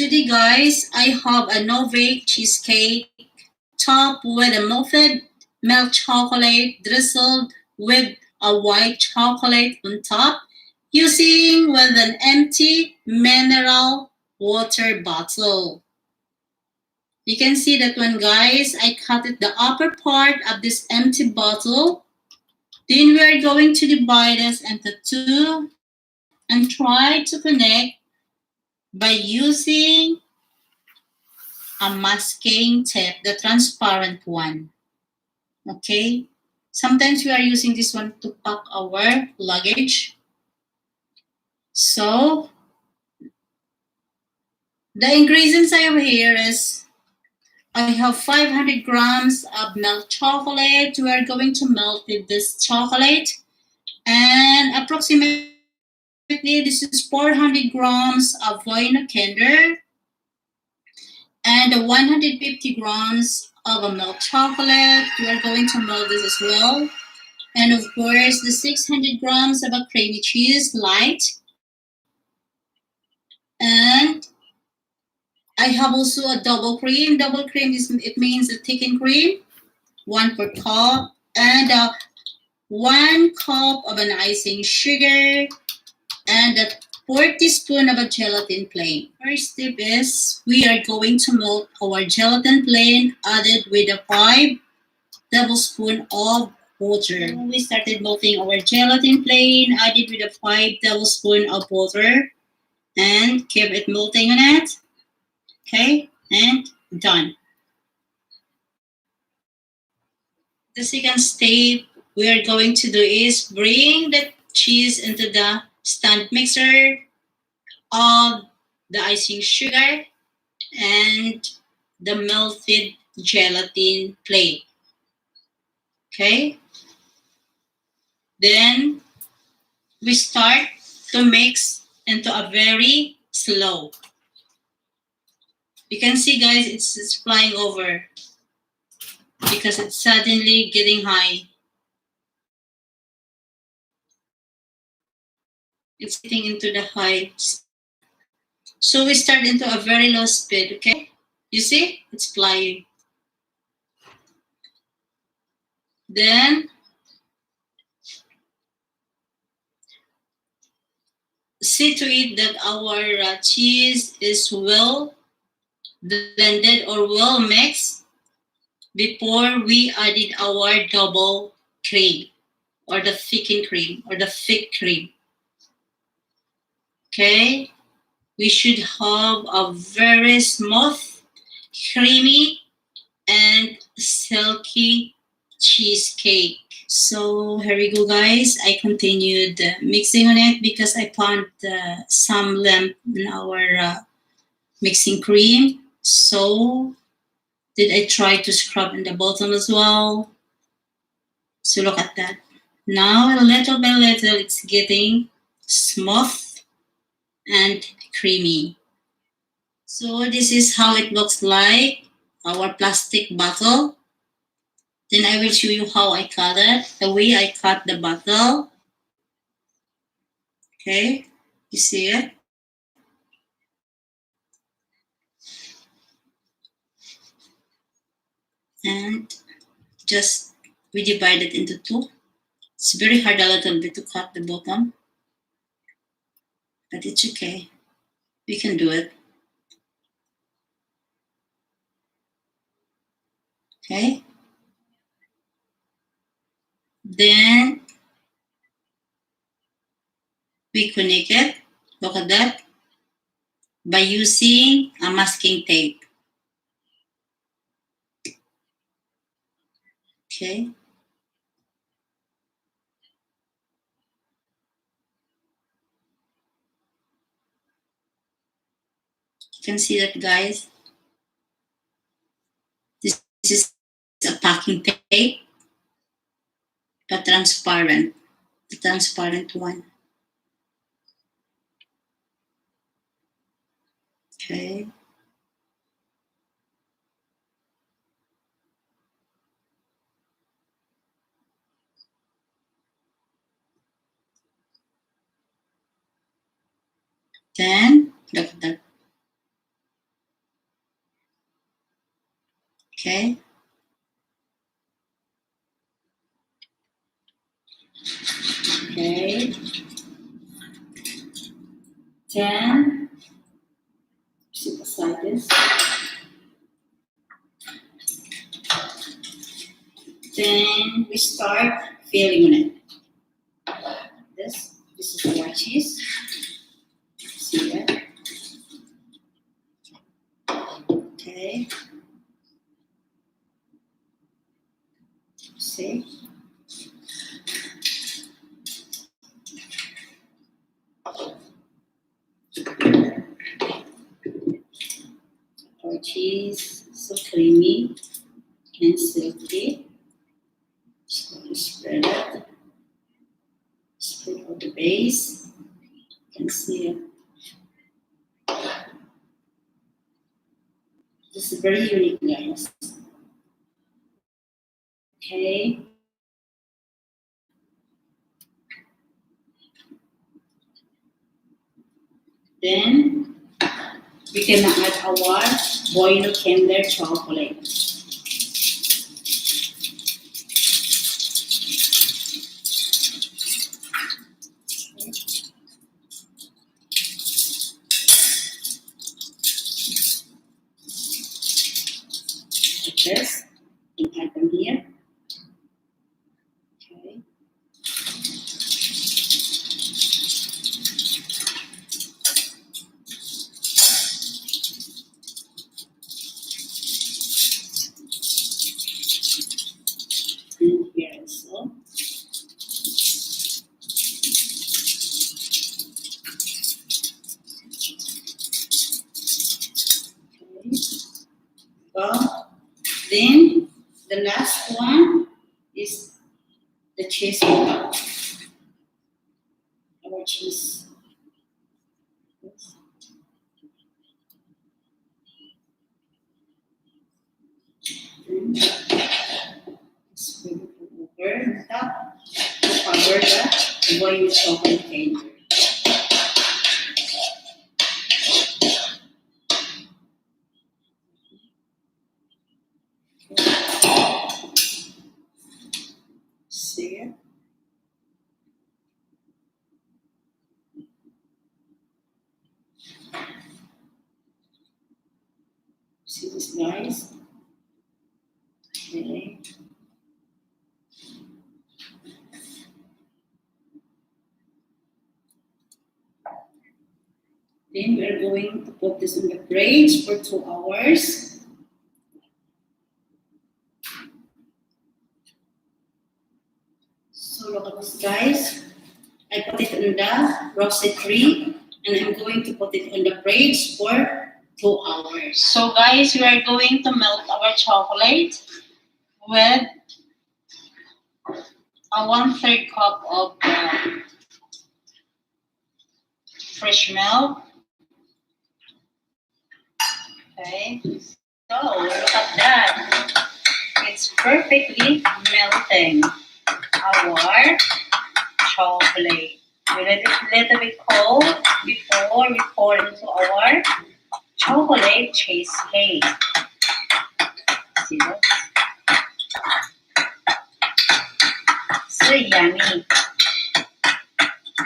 Today, guys, I have a no-bake cheesecake topped with a melted milk chocolate drizzled with a white chocolate on top, using with an empty mineral water bottle. You can see that one, guys, I cut it the upper part of this empty bottle. Then we are going to divide this into two and try to connect by using a masking tape, the transparent one. Okay? Sometimes we are using this one to pack our luggage. So, the ingredients I have here is I have 500 grams of milk chocolate. We are going to melt this chocolate. And approximately this is 400 grams of Voino Kinder and 150 grams of a milk chocolate. We are going to melt this as well. And of course, the 600 grams of a creamy cheese light. And I have also a double cream. Double cream it means a thickened cream, 1/4 cup, and 1 cup of an icing sugar, and a 4 teaspoons of a gelatin plain. First step is we are going to melt our gelatin plain added with a 5 tablespoons of water. We started melting our gelatin plain added with a 5 tablespoons of water and keep it melting on it. Okay, and done. The second step we are going to do is bring the cheese into the stand mixer of the icing sugar and the melted gelatin plain. Okay, then we start to mix into a very slow. You can see, guys, it's flying over because it's suddenly getting high. It's getting into the high. So we start into a very low speed, okay? You see? It's flying. Then see to it that our cheese is well blended or well mixed before we added our double cream or the thickened cream or the thick cream. Okay? We should have a very smooth, creamy, and silky cheesecake. So here we go, guys. I continued mixing on it because I found some lump in our mixing cream. So did I try to scrub in the bottom as well? So look at that. Now little by little it's getting smooth and creamy. So this is how it looks like, our plastic bottle. Then I will show you how I cut it, the way I cut the bottle. Okay, you see it? And just we divide it into two. It's very hard a little bit to cut the bottom, but it's okay. We can do it. Okay. Then we connect it. Look at that. By using a masking tape. Okay. You can see that, guys. This is a packing tape, but transparent. The transparent one. Okay. Then look at that. Okay. Okay. Then sit aside this. Then we start filling on it. This is our cheese. See that? Okay. See? Our cheese so creamy and silky. So spread it. Spread out the base. You can see it. This is very unique, guys. Okay. Then we can add our boiled Kinder chocolate. Like this. And add them here. Okay. And here also. Okay. Well, then the last one is the cheese powder. Our cheese. Then spread it over the top to cover the boiled chocolate cake. See it? See this, guys? Okay. Then we're going to put this in the fridge for 2 hours. So look at this, guys. I put it in the roasted tree and I'm going to put it in the fridge for 2 hours. So guys, we are going to melt our chocolate with a 1/3 cup of fresh milk. Okay, so look at that. It's perfectly melting our chocolate. We let it a little bit cold before we pour into our chocolate cheesecake. See that? So yummy.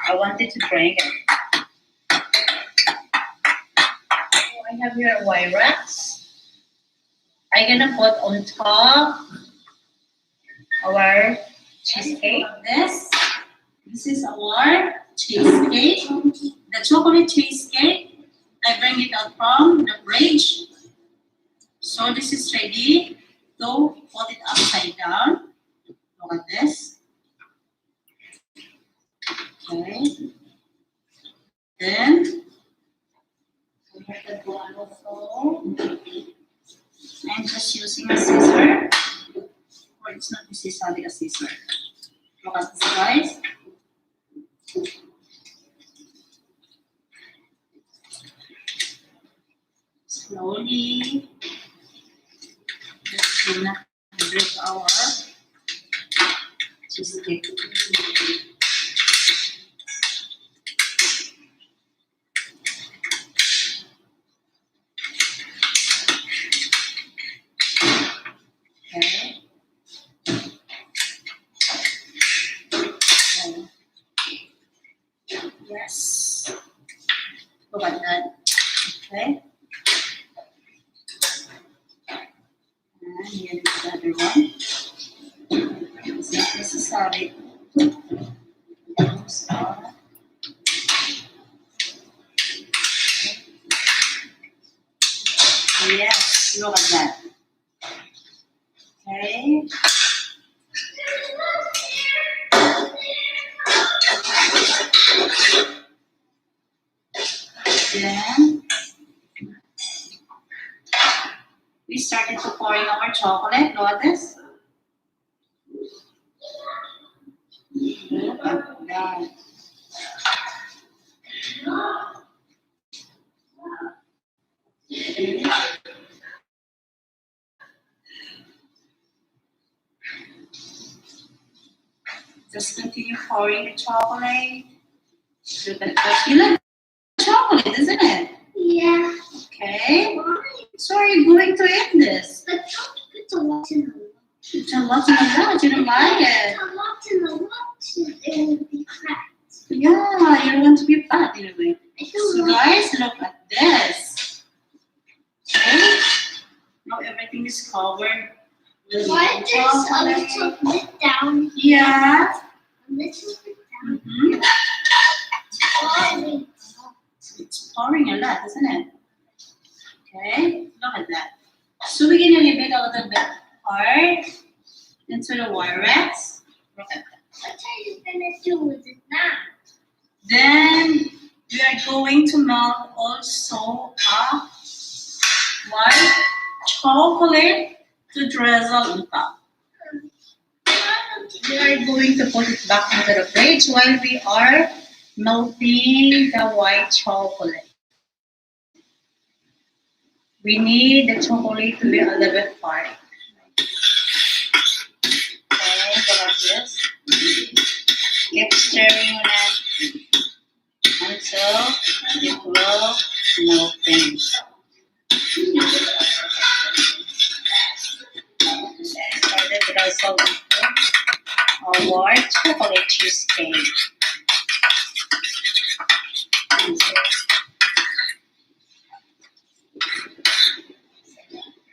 I wanted to drink it. Oh, I have here Wyrax. I'm gonna put on top our cheesecake. This is our cheesecake. The chocolate cheesecake. I bring it out from the fridge. So this is ready to put it upside down. Look at this. Okay. Then we have the one also. I'm just using a scissor. Or it's not necessarily a scissor. Look at this, guys. Slowly, just gonna break our cheesecake. Look at that. Okay. And here is the other one. It's not necessary. Those are. Yes, look at that. Okay. Then we started to pouring our chocolate. Look at this. Look at that. Just continue pouring the chocolate. Look at that. You love chocolate, isn't it? Yeah. Okay. So are you going to eat this? But don't put a lot in the lot. It's a lot in the lot. You don't like it. A lot in the lot, it will be cracked. Yeah, you want to be fat anyway. I don't So want guys, look at this. Okay. Now everything is covered with Why there's a chocolate. little bit down here? Yeah. A little bit down Mm-hmm. here. It's pouring a lot, isn't it? Okay, look at that. So we're gonna leave it a little bit hard into the Wirex. Look at that. What are you gonna do with it now? Then we are going to melt also a white chocolate to drizzle on top. We are going to put it back into the fridge while we are melting the white chocolate. We need the chocolate to be a little bit hard. Okay, go like this. Keep stirring on it until it will melting. Started with our salt and pepper. Our chocolate cheesecake.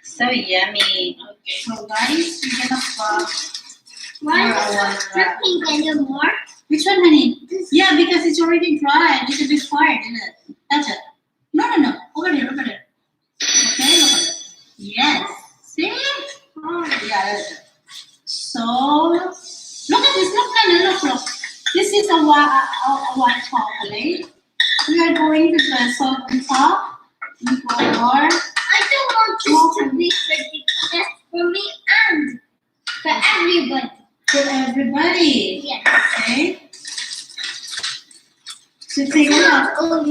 So yummy. So guys, we're gonna pop. Why is it not dripping anymore? Which one, honey? This Yeah, because it's already dry. It's a bit hard, isn't it? That's it. No. Over there, over there. Okay, look at it. Yes. See? Oh, yeah, that's it. So, look at this. Look, Nana, look. This is a white chocolate. We are going to drizzle on top. More. I don't want this to be for just for me and for everybody. For everybody. Yes. Okay. So take it out. I want to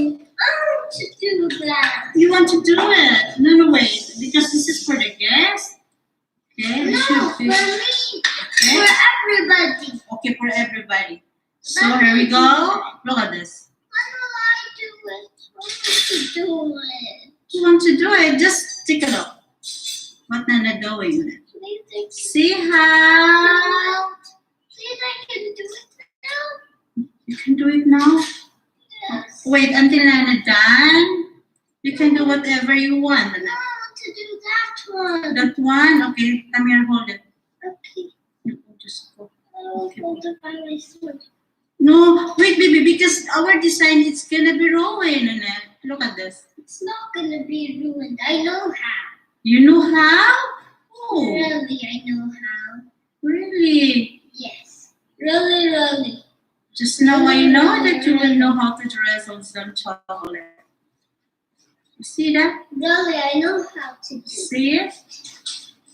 do that. You want to do it? No, wait. Because this is for the guests. Okay. we No, should for do- me. Okay. For everybody. Okay, for everybody. So here we go. Look at this. How do I do it? I want to do it. You want to do it? Just take a look. What Nana doing? Please, I can, See how please, I can do it now. you can do it now. Yes. Wait until Nana done. You can do whatever you want. I Nana. want to do that one. That one. Okay, come here, hold it. Okay. Just go. I will hold it by myself. No, wait, baby, because our design it's gonna be rolling, Nana. Look at this. It's not gonna be ruined. I know how. You know how? Oh, Really, I know how. really? Yes. Really. Just now I know that you will know how to drizzle some chocolate. You see that? Really, I know how to do it. See it?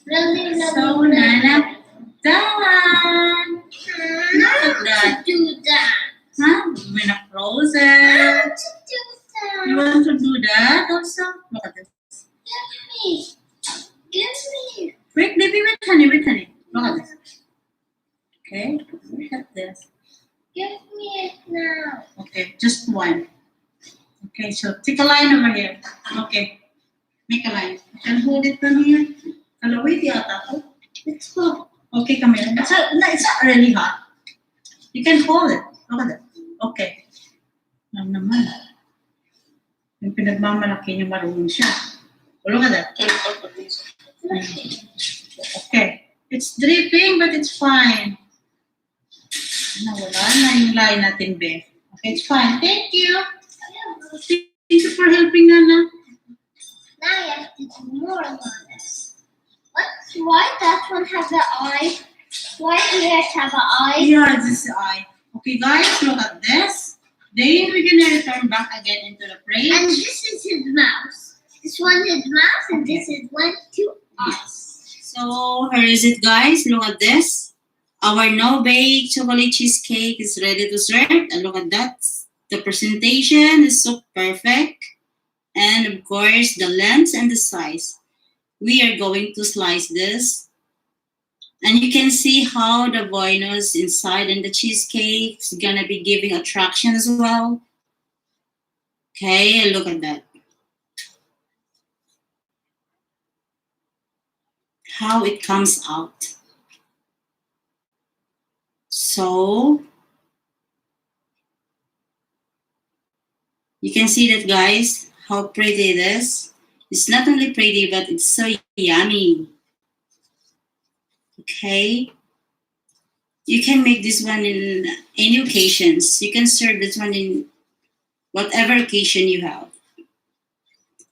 Really. So, Nana, done. How Look at that. to do that? Huh? We're gonna close How it. to do You that? want to do that also? Look at this. Give me. Wait, baby, wait, honey. Look at this. Okay, look at this. Give me it now. Okay, just one. Okay, so take a line over here. Okay, make a line. You can hold it from here. Kalawit yata to. Let's go. Okay, come here. It's not really hot. You can hold it. Look at it. Okay. Ano naman? Yung pinagmamalaki niya, marunong siya. Look at that. Okay. It's dripping, but it's fine. Nawala na yung line natin, Beth. Okay, it's fine. Thank you. Thank you for helping, Nana. Now you have to do more on this. Why that one has an eye? Why do yours have an eye? Yeah, this is eye. Okay, guys, look at this. Then we're gonna return back again into the frame. And this is his mouse. This one is mouse, and this is 1, 2 eyes. So here is it, guys. Look at this. Our no-bake chocolate cheesecake is ready to serve. And look at that. The presentation is so perfect. And of course, the length and the size. We are going to slice this. And you can see how the Buenos inside and the cheesecake is gonna be giving attraction as well. Okay, look at that. How it comes out. So you can see that, guys, how pretty it is. It's not only pretty, but it's so yummy. Okay. You can make this one in any occasions. You can serve this one in whatever occasion you have.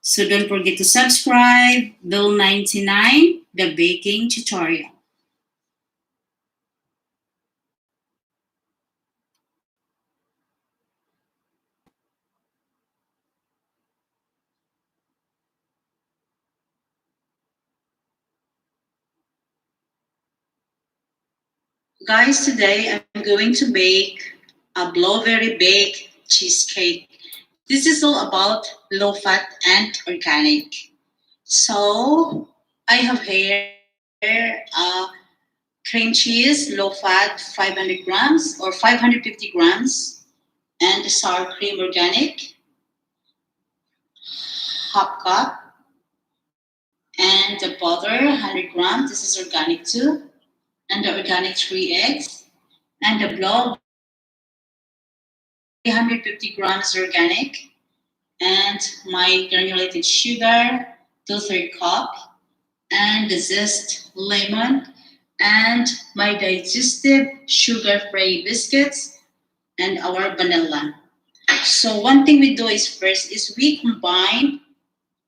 So don't forget to subscribe. Bill 99, the baking tutorial. Guys, today I'm going to make a blueberry baked cheesecake. This is all about low fat and organic. So I have here cream cheese, low fat, 500 grams or 550 grams, and sour cream organic, half cup, and the butter, 100 grams. This is organic too, and the organic 3 eggs, and the blob, 350 grams organic, and my granulated sugar, 2/3 cup, and the zest lemon, and my digestive sugar-free biscuits, and our vanilla. So one thing we do is first is we combine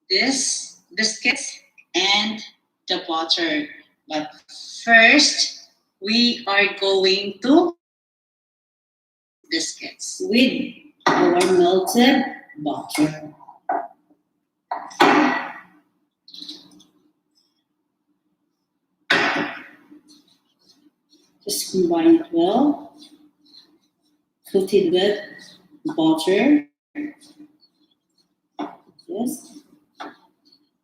this biscuits and the butter. But first, we are going to biscuits with our melted butter. Just combine it well. Coat it with butter. Yes.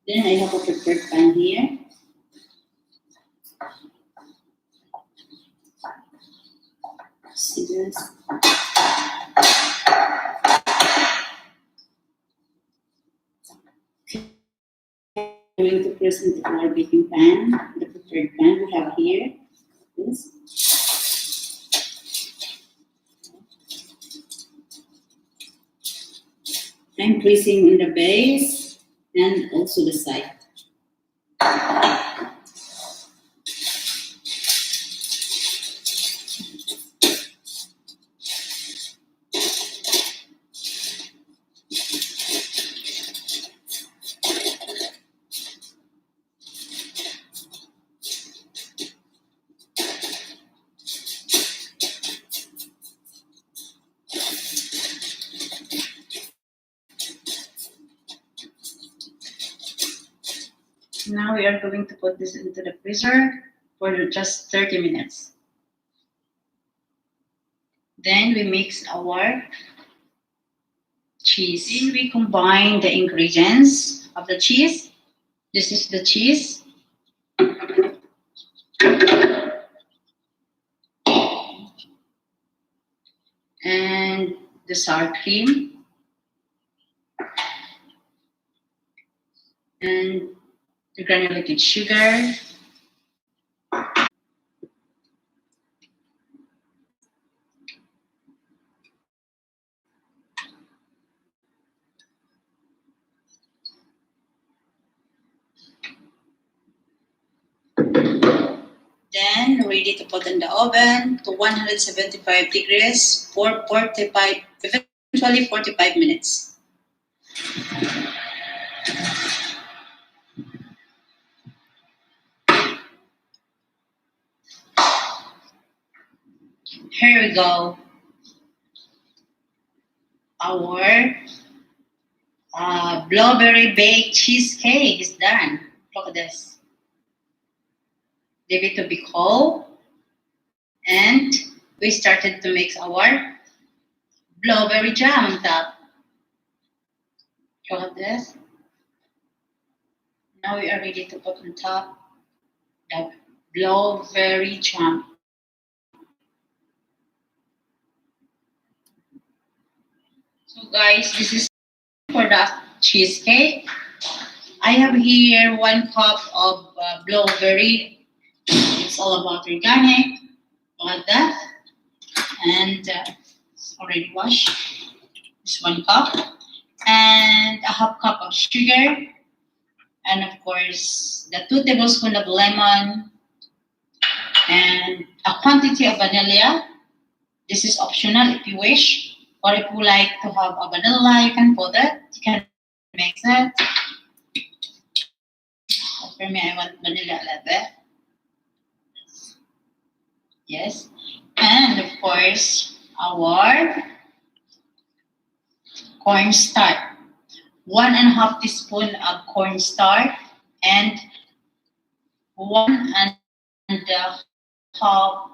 Then I have a prepared pan here. See this? I'm going to present our baking pan, the prepared pan we have here. This. I'm placing in the base and also the side. Now we are going to put this into the freezer for just 30 minutes. Then we mix our cheese. Then we combine the ingredients of the cheese. This is the cheese. And the sour cream. And the granulated sugar. ready to put in the oven to 175 degrees for 45, eventually 45 minutes. Here we go. Our blueberry baked cheesecake is done. Look at this. Leave it to be cold. And we started to mix our blueberry jam on top. Look at this. Now we are ready to put on top the blueberry jam. So guys, this is for the cheesecake. I have here 1 cup of blueberry. It's all about organic. Like that. And it's already washed. It's 1 cup. And a half cup of sugar. And of course, the 2 tablespoons of lemon. And a quantity of vanilla. This is optional if you wish. Or if you like to have a vanilla, you can put it. You can mix it. For me, I want vanilla a little bit. Yes. And of course, our cornstarch. 1.5 teaspoon of cornstarch and 1.5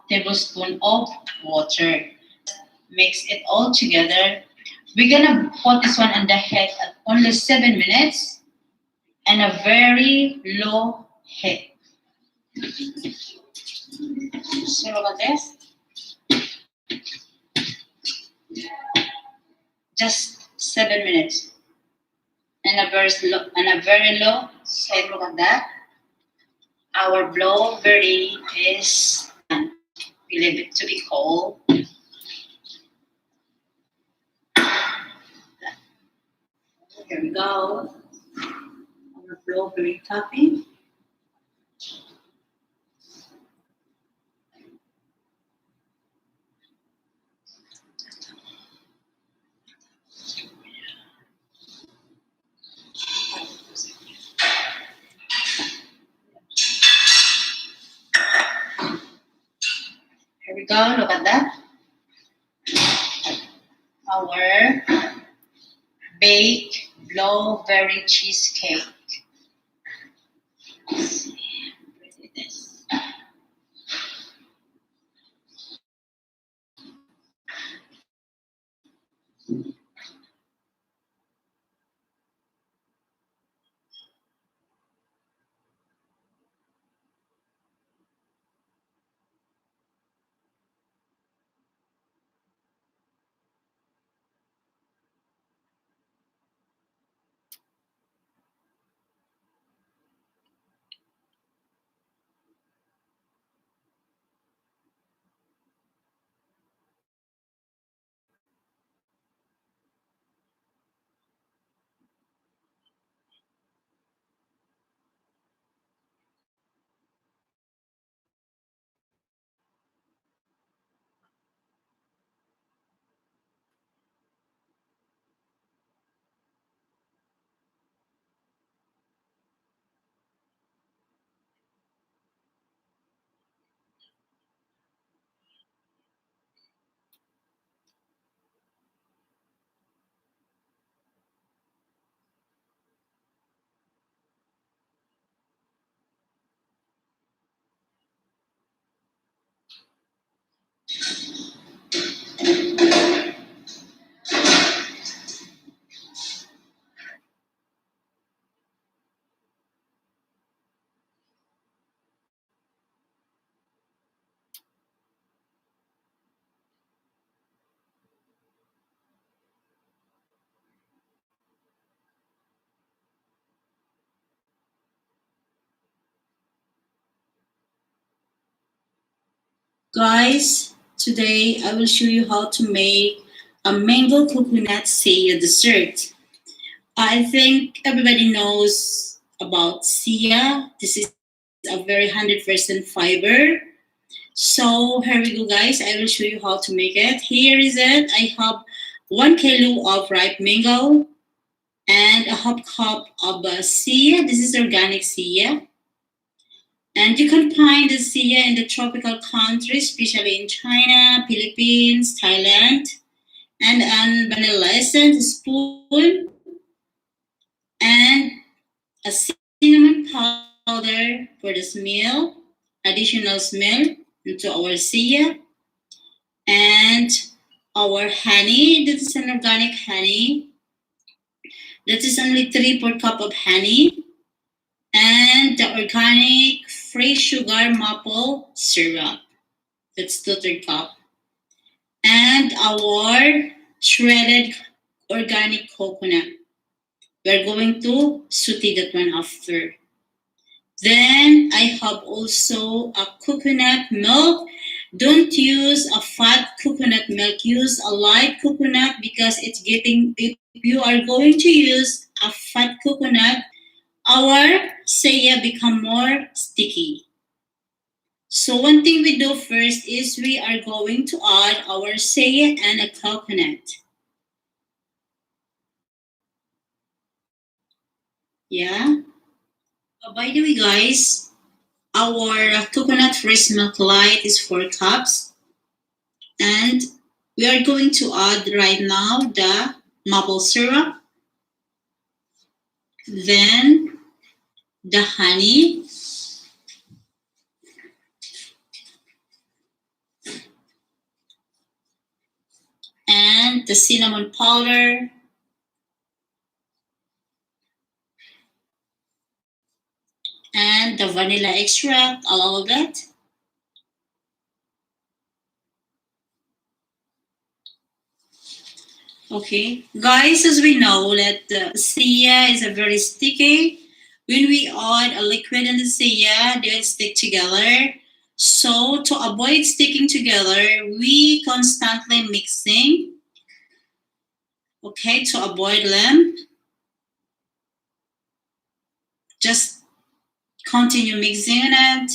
tablespoon of water. Mix it all together. We're gonna put this one on the heat at only 7 minutes and a very low heat. So look at this. Just 7 minutes. And a very low heat. Look at that. Our blueberry is done. We leave it to be cold. Here we go. Our blueberry topping. Here we go. Look at that. Our baked blueberry cheesecake. Let's see. Where is this? Guys, today I will show you how to make a mango coconut saya dessert. I think everybody knows about sia. This is a very 100% fiber. So here we go, guys. I will show you how to make it. Here is it. I have 1 kilo of ripe mango and a half cup of sia. This is organic sia. And you can find the sia in the tropical countries, especially in China, Philippines, Thailand. And an vanilla essence spoon and a cinnamon powder for the smell, additional smell into our sia, and our honey. This is an organic honey. That is only 3/4 cup of honey, and the organic free sugar maple syrup. That's 2/3 cup, and our shredded organic coconut. We're going to saute that one after. Then I have also a coconut milk. Don't use a fat coconut milk. Use a light coconut because it's getting, if you are going to use a fat coconut, our saya become more sticky. So one thing we do first is we are going to add our saya and a coconut. Yeah. By the way, guys, our coconut fresh milk light is 4 cups, and we are going to add right now the maple syrup, then the honey, and the cinnamon powder, and the vanilla extract, all of it. Okay, guys, as we know that the sia is a very sticky. When we add a liquid in the sia, they stick together. So to avoid sticking together, we constantly mixing. Okay, to avoid them, just continue mixing it.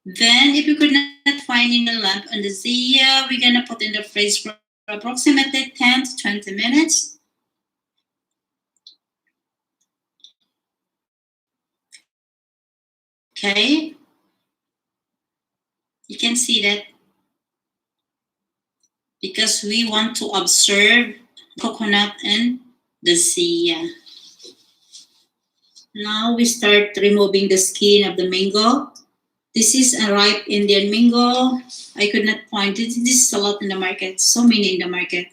Then if you could not find any lamp on the sia, we're gonna put in the fridge for approximately 10 to 20 minutes. Okay, you can see that because we want to observe coconut and the sia. Now we start removing the skin of the mango. This is a ripe Indian mango. I could not find it. This is a lot in the market, so many in the market.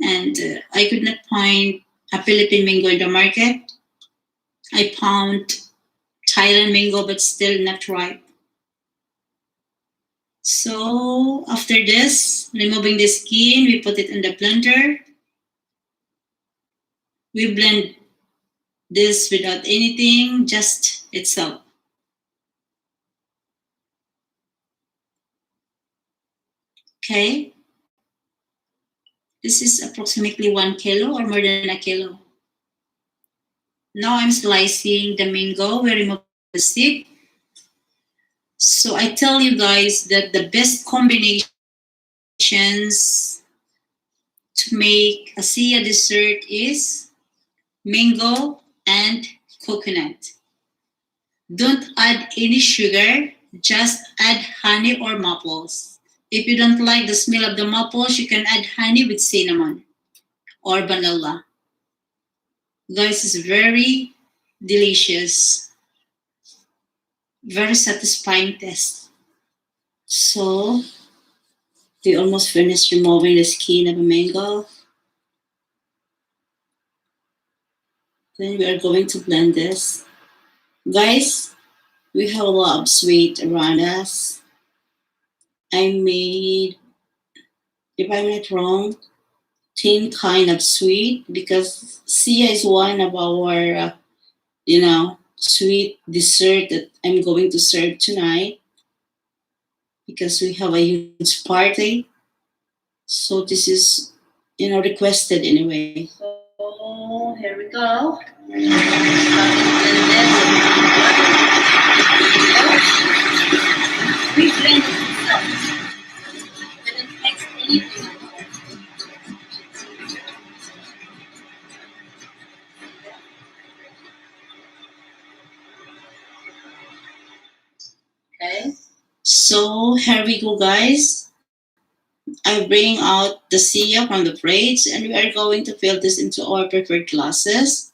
And I could not find a Philippine mango in the market. I found Thailand mango, but still not ripe. So after this, removing the skin, we put it in the blender. We blend this without anything, just itself. Okay. This is approximately 1 kilo or more than a kilo. Now I'm slicing the mango. We remove the seed. So I tell you guys that the best combinations to make a sia dessert is mango and coconut. Don't add any sugar, just add honey or maples. If you don't like the smell of the maples, you can add honey with cinnamon or vanilla. Guys, it's very delicious, very satisfying taste. So we almost finished removing the skin of a mango. Then we are going to blend this. Guys, we have a lot of sweet around us. I made, if I'm not wrong, 10 kind of sweet because sia is one of our, sweet dessert that I'm going to serve tonight because we have a huge party. So this is, requested anyway. So here we go. We strength itself. When it affects anything. Okay. So here we go, guys. I bring out the Sia from the fridge, and we are going to fill this into our preferred glasses.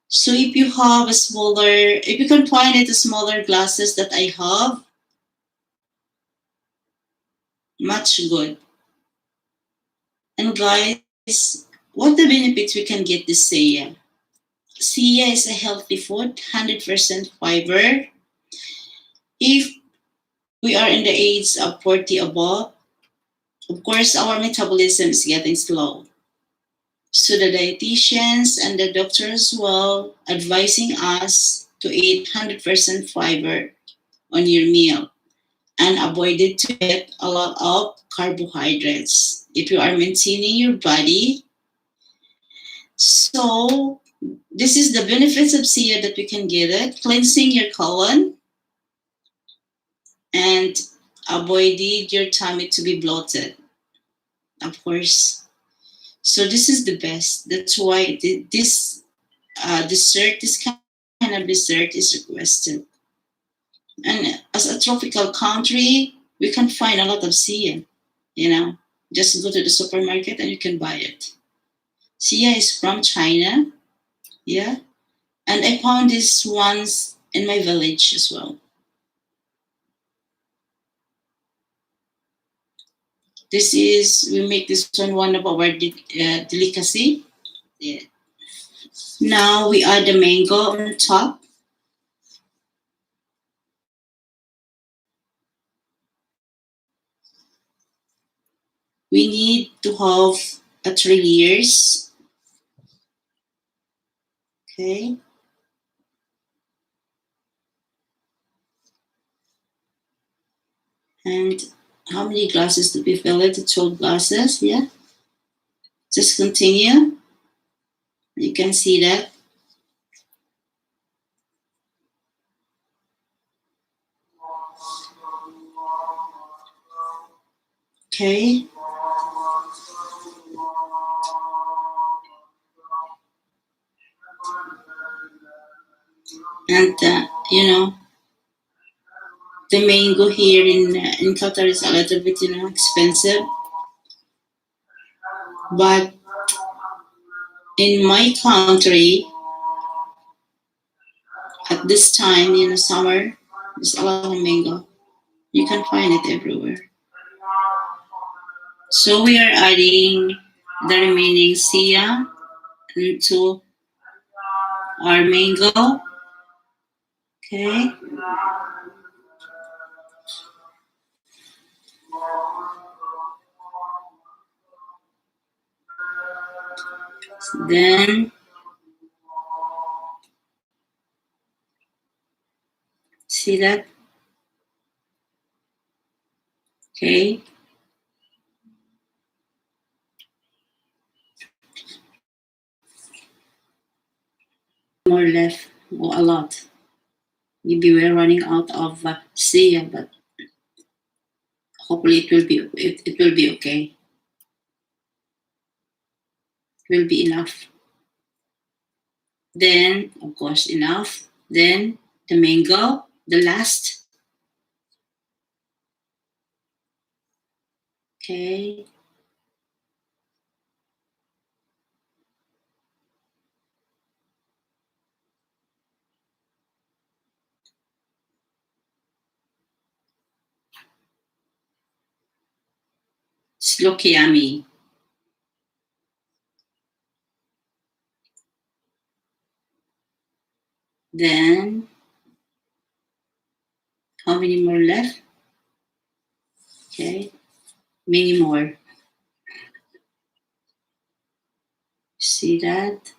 So if you have a smaller, if you can find it, the smaller glasses that I have, much good. And guys, what the benefits we can get this Sia? Sia is a healthy food, 100% fiber. If we are in the age of 40 above, of course, our metabolism is getting slow. So the dietitians and the doctor as well advising us to eat 100% fiber on your meal and avoid it to get a lot of carbohydrates if you are maintaining your body. So this is the benefits of Sia that we can get it, cleansing your colon and avoided your tummy to be bloated, of course. So this is the best. That's why this dessert, this kind of dessert is requested. And as a tropical country, we can find a lot of Sia, you know. Just go to the supermarket and you can buy it. Sia is from China, yeah. And I found this once in my village as well. This is, we make this one of our delicacy. Yeah. Now we add the mango on top. We need to have a 3 years. Okay. And how many glasses do we fill it? 12 glasses, yeah. Just continue. You can see that. Okay. And you know, the mango here in Qatar is a little bit, you know, expensive. But in my country, at this time, you know, summer, there's a lot of mango. You can find it everywhere. So we are adding the remaining Sia into our mango. Okay. Then see that? Okay. More left, or a lot. Maybe we're running out of Sia, but hopefully it will be okay. It will be enough. Then, of course, enough. Then the mango, the last. Okay. It's look yummy. Then, how many more left? Okay, many more. See that?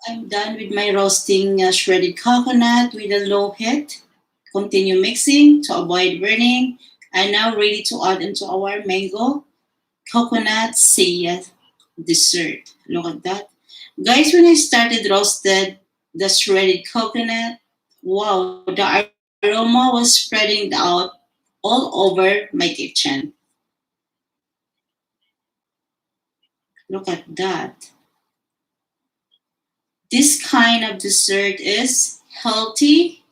I'm done with my roasting shredded coconut with a low heat. Continue mixing to avoid burning. I'm now ready to add into our mango coconut Sia dessert. Look at that. Guys, when I started roasted the shredded coconut, wow, the aroma was spreading out all over my kitchen. Look at that. This kind of dessert is healthy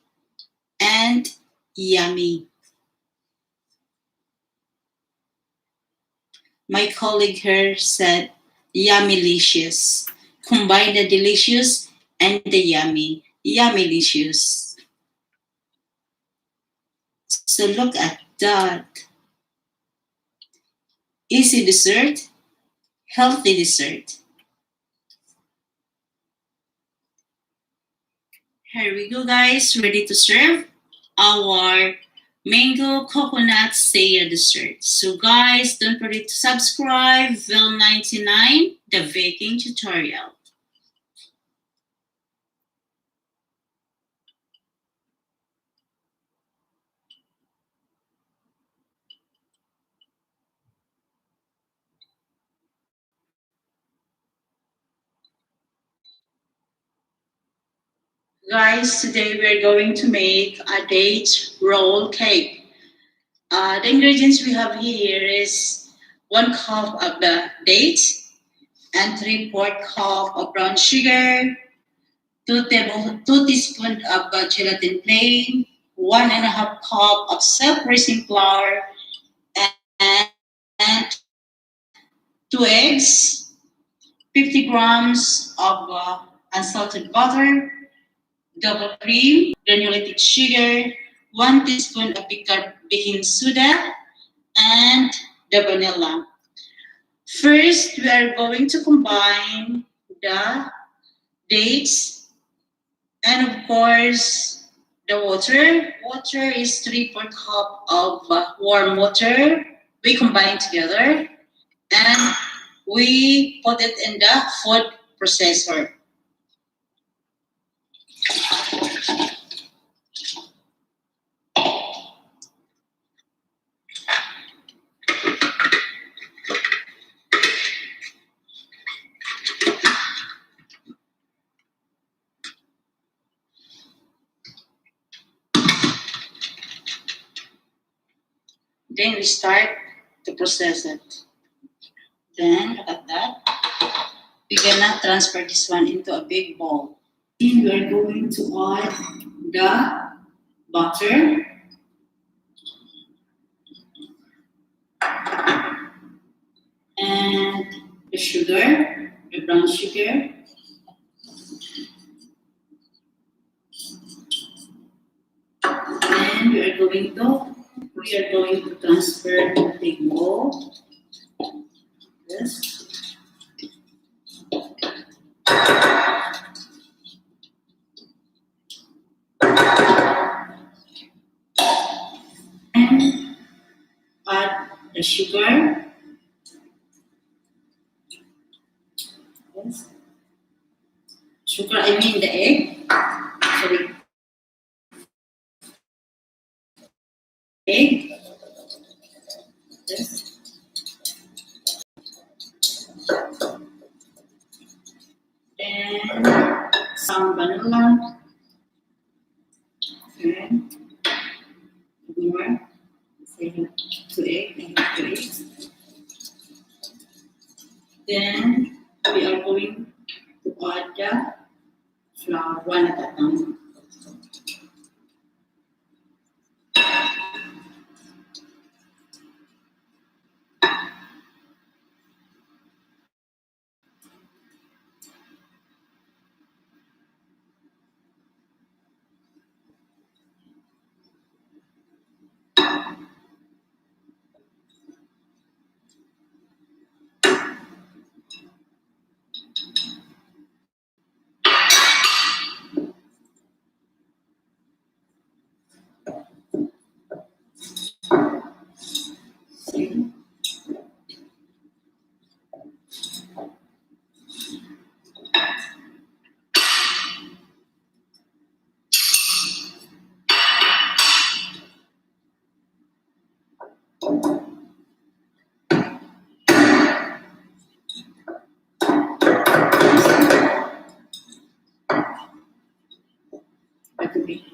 and yummy. My colleague here said yummylicious. Combine the delicious and the yummy. Yummylicious. So look at that. Easy dessert, healthy dessert. Here we go, guys. Ready to serve our mango coconut saya dessert. So, guys, don't forget to subscribe Vel99, the baking tutorial. Guys, today we're going to make a date roll cake. The ingredients we have here is 1 cup of the dates and 3/4 cup of brown sugar, 2 teaspoons of gelatin plain, 1.5 cup of self-raising flour, and 2 eggs, 50 grams of unsalted butter, double cream, granulated sugar, 1 teaspoon of baking soda, and the vanilla. First, we are going to combine the dates and, of course, the water. Water is 3/4 cup of warm water. We combine together and we put it in the food processor. Then we start to process it. Then look at that. We're gonna transfer this one into a big bowl. Then we are going to add the butter and the sugar, the brown sugar. And we are going to transfer the big bowl. Yes. And add the sugar. Yes. Sugar, I mean the egg. Sorry. Egg. Yes. And some vanilla. Okay. More. Say 2 eggs. I have 2 eggs. Then we are going to add the flour one at a time.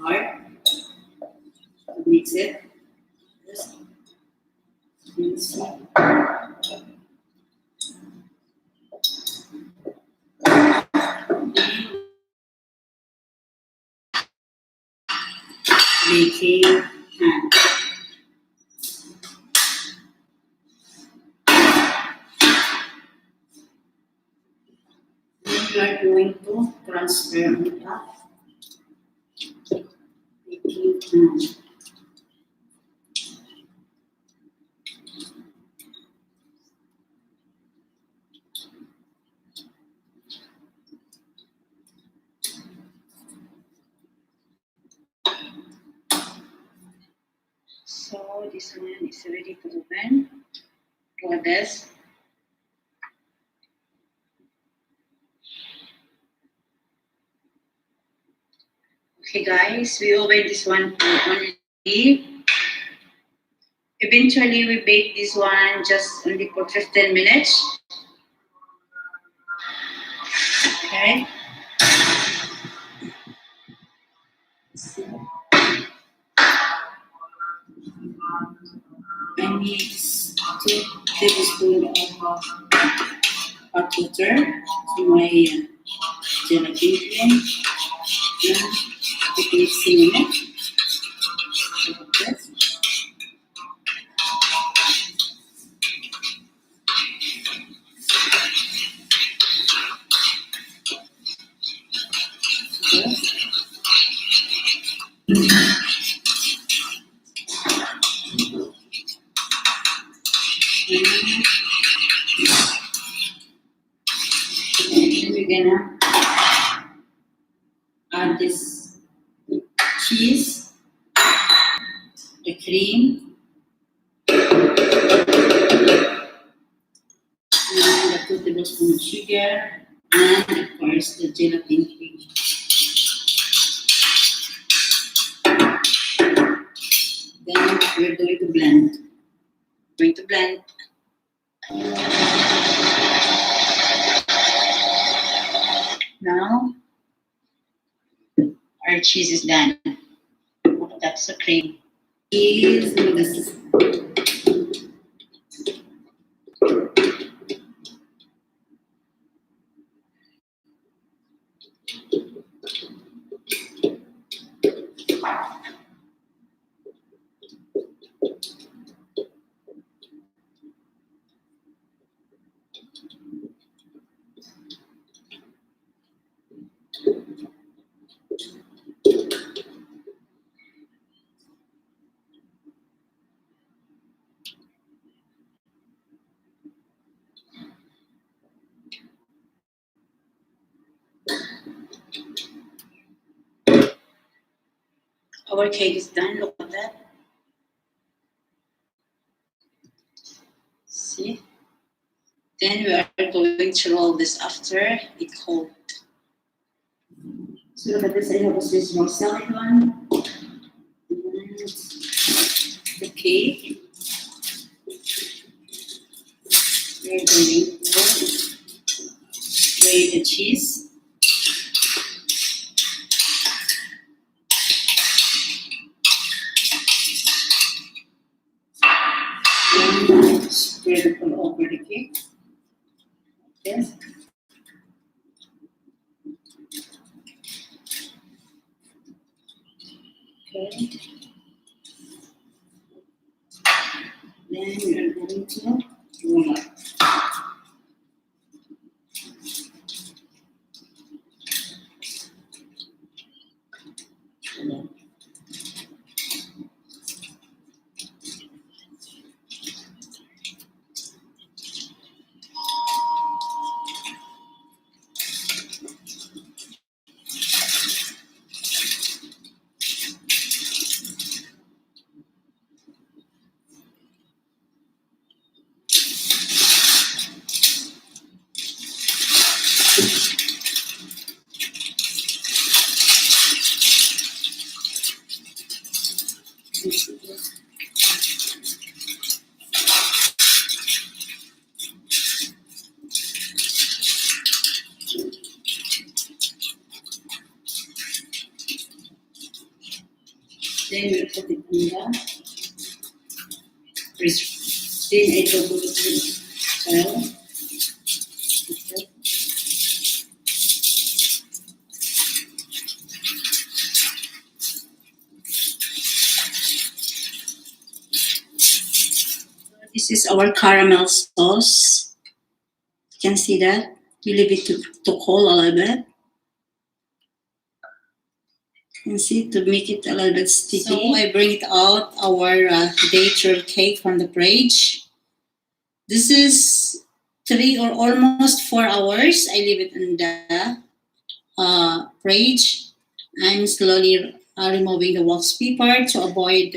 hard to mix it. Just mix it. Baking pan. Then we are going to transfer on top baking pan. So this one is ready to open. Look at this. Okay guys, we open this one for only. Eventually we bake this one just only for 15 minutes. Okay. I need 2 tablespoons of hot water to my gelatin cream. And keep mixing in it. Like this. Yes. And then we're gonna add this cheese, the cream, and the 2 tablespoons of sugar, and of course the gelatin cream. Then we're going to blend. Going to blend. Now our cheese is done. That's the cream. Cheese with this. Our cake is done. Look at that. See? Then we are going to roll this after it cold. So look at this. I have a Swiss roll salad one. And the cake. We're going to lay the cheese. Then spread it all over the cake. Yes. Okay. Then we are going to roll up. Roll up. Then we'll put it in the fridge. Then I double it with oil. This is our caramel sauce. You can see that. You leave it to cool a little bit. You can see to make it a little bit sticky. So I bring it out, our date roll cake from the fridge. This is 3 or almost 4 hours. I leave it in the fridge. I'm slowly removing the wax paper to avoid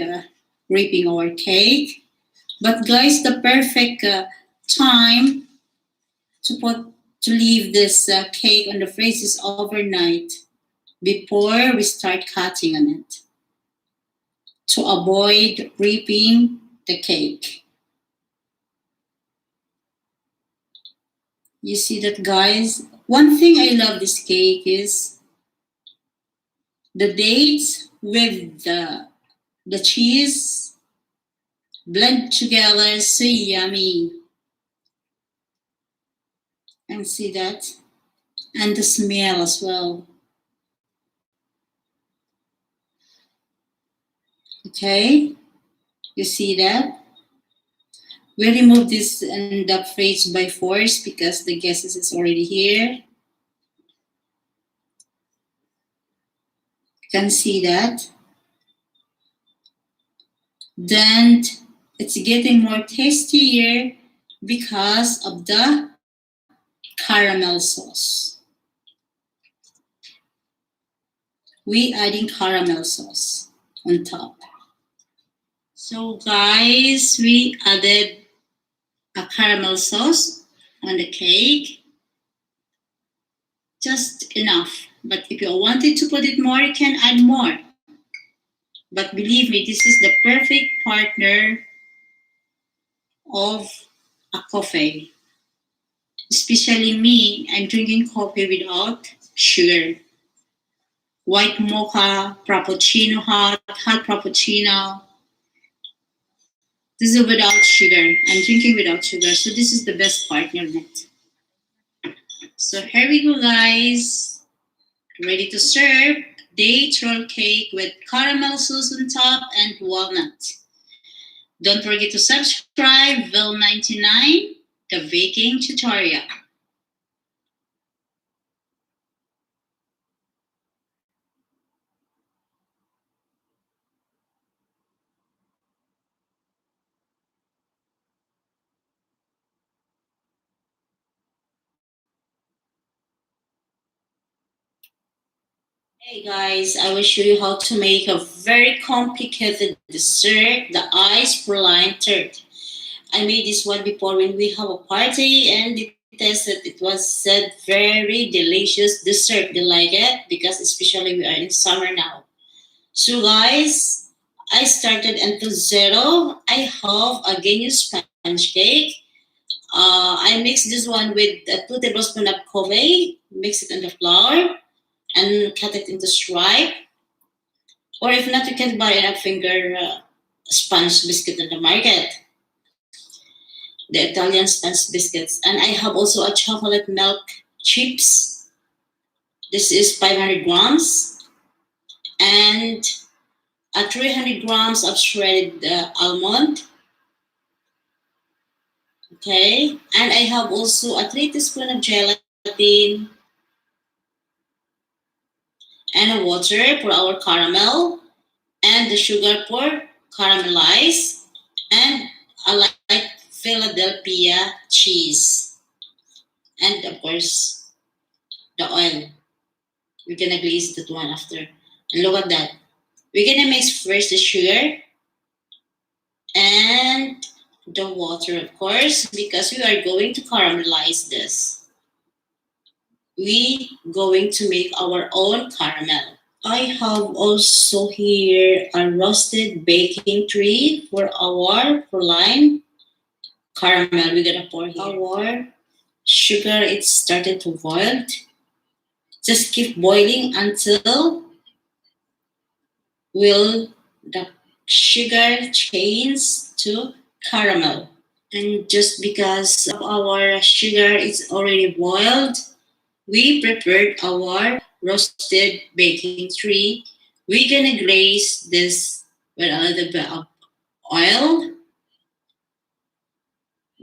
ripping our cake. But guys, the perfect time to leave this cake on the fridge is overnight before we start cutting on it to avoid ripping the cake. You see that, guys? One thing I love this cake is the dates with the cheese blend together, so yummy. And see that? And the smell as well. Okay, you see that? We remove this in the fridge by force because the guest is already here. You can see that. Then it's getting more tastier because of the caramel sauce. We adding caramel sauce on top. So guys, we added a caramel sauce on the cake. Just enough. But if you wanted to put it more, you can add more. But believe me, this is the perfect partner of a coffee. Especially me, I'm drinking coffee without sugar. White mocha, frappuccino, hot frappuccino. This is without sugar. I'm drinking without sugar. So this is the best partner net. So here we go, guys. Ready to serve. Date roll cake with caramel sauce on top and walnut. Don't forget to subscribe, Vil99, the baking tutorial. Hey guys, I will show you how to make a very complicated dessert, the ice praline tart. I made this one before when we have a party and it tasted, it was said very delicious dessert. They like it because especially we are in summer now. So guys, I started until zero. I have a genius sponge cake. I mix this one with 2 tablespoons of coffee, mix it in the flour, and cut it into stripe. Or if not, you can buy a finger sponge biscuit in the market, the Italian sponge biscuits. And I have also a chocolate milk chips. This is 500 grams. And 300 grams of shredded almond. Okay. And I have also a 3 teaspoons of gelatin and a water for our caramel, and the sugar for caramelize, and a light Philadelphia cheese, and of course the oil. We're gonna glaze that one after. And look at that. We're gonna mix first the sugar and the water, of course, because we are going to caramelize this. We going to make our own caramel. I have also here a roasted baking tray for our praline caramel. We're gonna pour here. Our sugar, it started to boil. Just keep boiling until we'll the sugar changes to caramel. And just because of our sugar is already boiled, we prepared our roasted baking tray. We're gonna glaze this with a little bit of oil.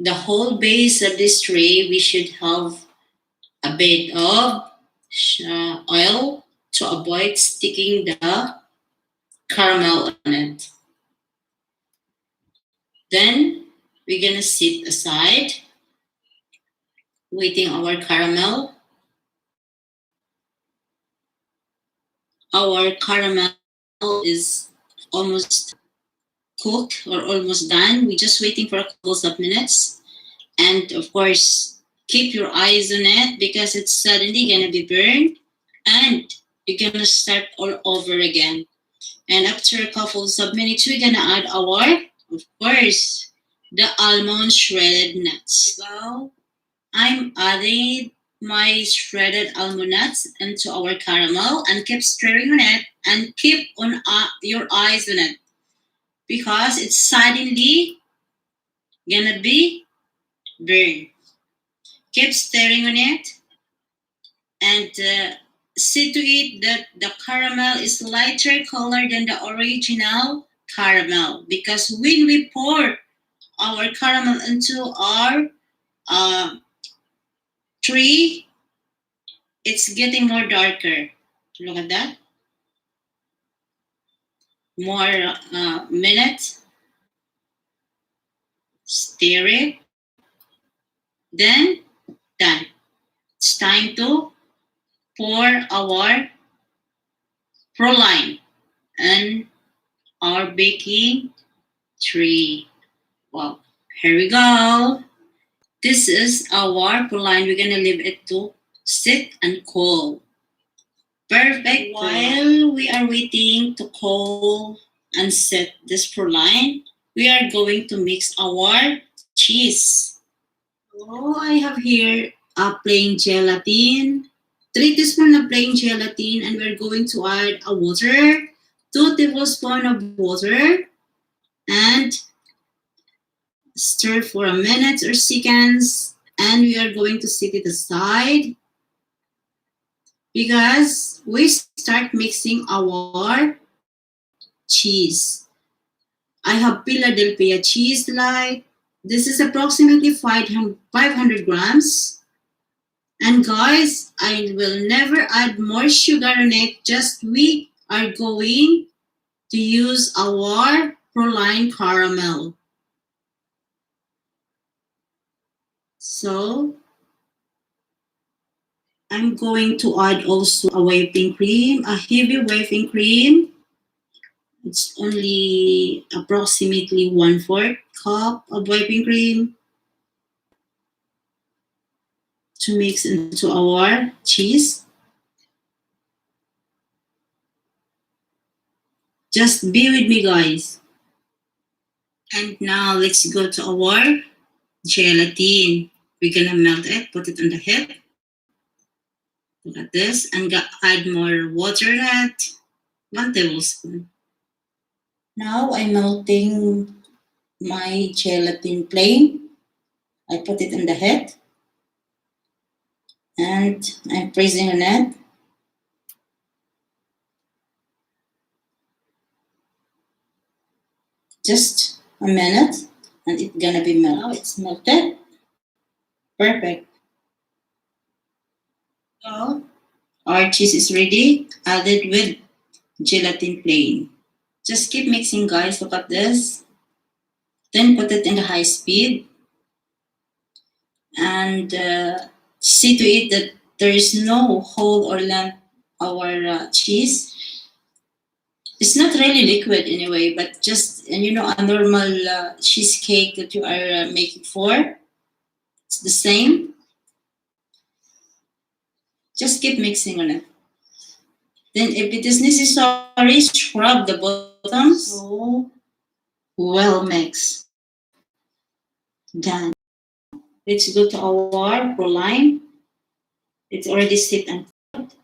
The whole base of this tray, we should have a bit of oil to avoid sticking the caramel on it. Then we're gonna sit aside, waiting our caramel. Our caramel is almost cooked or almost done. We're just waiting for a couple of minutes. And of course, keep your eyes on it because it's suddenly gonna be burned and you're gonna start all over again. And after a couple of minutes, we're gonna add our, of course, the almond shredded nuts. So I'm adding my shredded almond nuts into our caramel and keep stirring on it and keep on your eyes on it because it's suddenly gonna be burned. Keep stirring on it and see to it that the caramel is lighter color than the original caramel because when we pour our caramel into our uh, tree, it's getting more darker. Look at that. More minutes. Stir it. Then done. It's time to pour our proline and our baking tray. Wow. Here we go. This is our proline. We're gonna leave it to sit and cool. Perfect. While we are waiting to cool and set this proline, we are going to mix our cheese. So I have here a plain gelatin, 3 teaspoons of plain gelatin, and we're going to add a water, 2 tablespoons of water, and stir for a minute or seconds, and we are going to set it aside because we start mixing our cheese. I have Philadelphia cheese light. This is approximately 500 grams. And guys, I will never add more sugar on it. Just we are going to use our proline caramel. So I'm going to add also a whipping cream, a heavy whipping cream. It's only approximately 1/4 cup of whipping cream to mix into our cheese. Just be with me, guys. And now let's go to our gelatin. We're gonna melt it, put it on the head. Look at this, and add more water in it. 1 tablespoon. Now I'm melting my gelatin plain. I put it in the head. And I'm pressing on it. Just a minute and it's gonna be melted. Now it's melted. Perfect. So our cheese is ready, added with gelatin plain. Just keep mixing, guys. Look at this. Then put it in the high speed and see to it that there is no hole or lump our cheese. It's not really liquid anyway, but just a normal cheesecake that you are making for. It's the same. Just keep mixing on it. Then if it is necessary, scrub the bottom. So well mix. Done. Let's go to our proline. It's already set and cooked.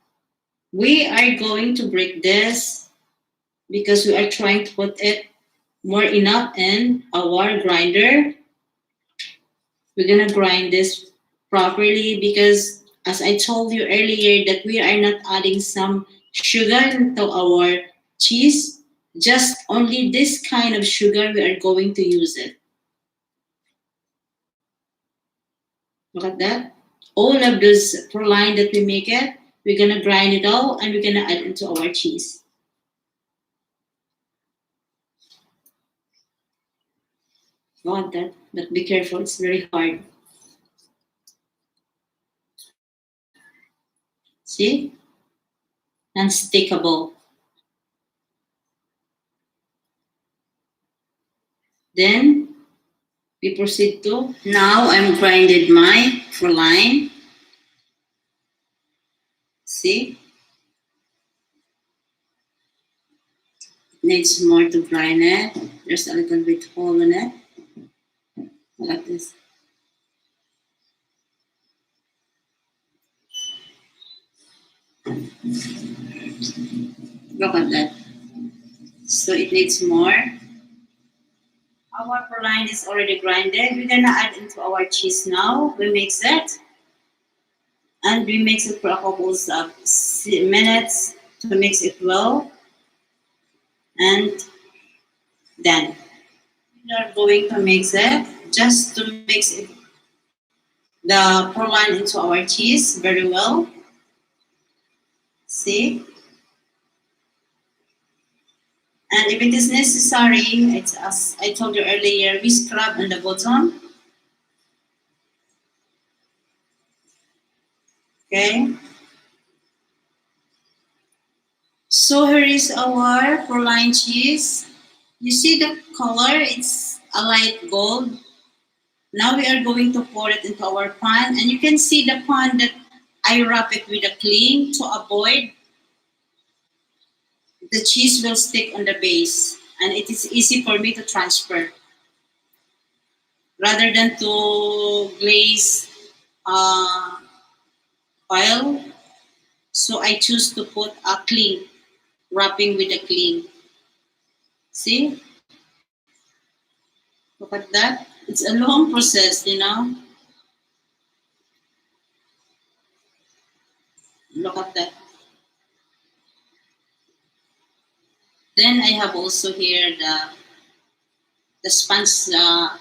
We are going to break this because we are trying to put it more enough in our grinder. We're gonna grind this properly because as I told you earlier that we are not adding some sugar into our cheese. Just only this kind of sugar we are going to use it. Look at that. All of this proline that we make it, we're gonna grind it all and we're gonna add into our cheese. Want that, but be careful, it's very hard. See? Unstickable. Then we proceed to, now I'm grinded my proline. See? Needs more to grind it. There's a little bit hole in it. Like this. Look at that. So it needs more. Our proline is already grinded. We're gonna add into our cheese now. We mix it. And we mix it for a couple of minutes to mix it well. And then we are going to mix it just to mix it, the proline into our cheese very well. See? And if it is necessary, it's as I told you earlier, we scrub on the bottom. Okay. So here is our proline cheese. You see the color, it's a light gold. Now we are going to pour it into our pan, and you can see the pan that I wrap it with a cling to avoid the cheese will stick on the base, and it is easy for me to transfer rather than to glaze oil. So I choose to put a cling, wrapping with a cling. See? Look at that. It's a long process, you know. Look at that. Then I have also here the sponge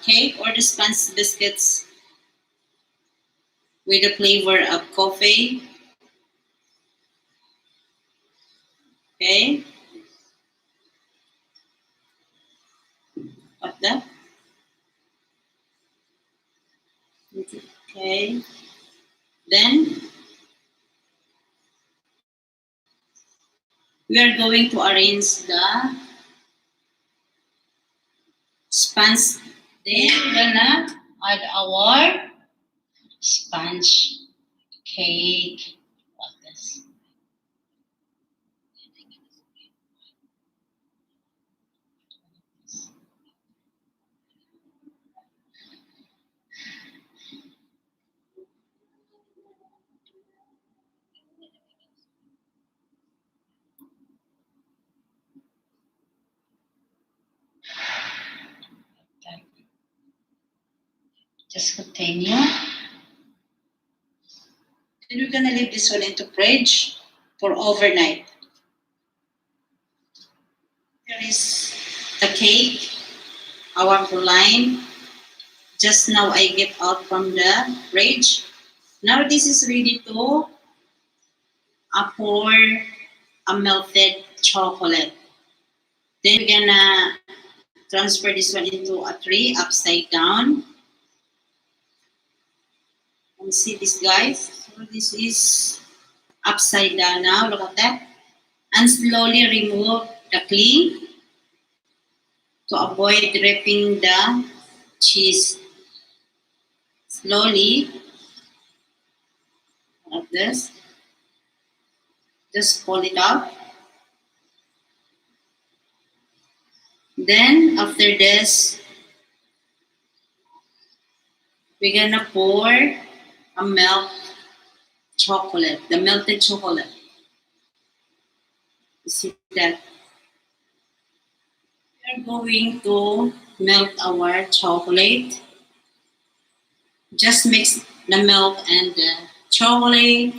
cake or the sponge biscuits with the flavor of coffee. Okay. Like that. Okay. Then we are going to arrange the sponge. Then we're gonna add our sponge cake like this. Just continue. Then we're gonna leave this one into fridge for overnight. Here is the cake, our proline. Just now I get out from the fridge. Now this is ready to pour a melted chocolate. Then we're gonna transfer this one into a tray upside down. And see this, guys. So this is upside down now. Look at that. And slowly remove the cling to avoid dripping the cheese. Slowly, like this. Just pull it out. Then after this, we're gonna pour a the melted chocolate. You see that? We're going to melt our chocolate. Just mix the milk and the chocolate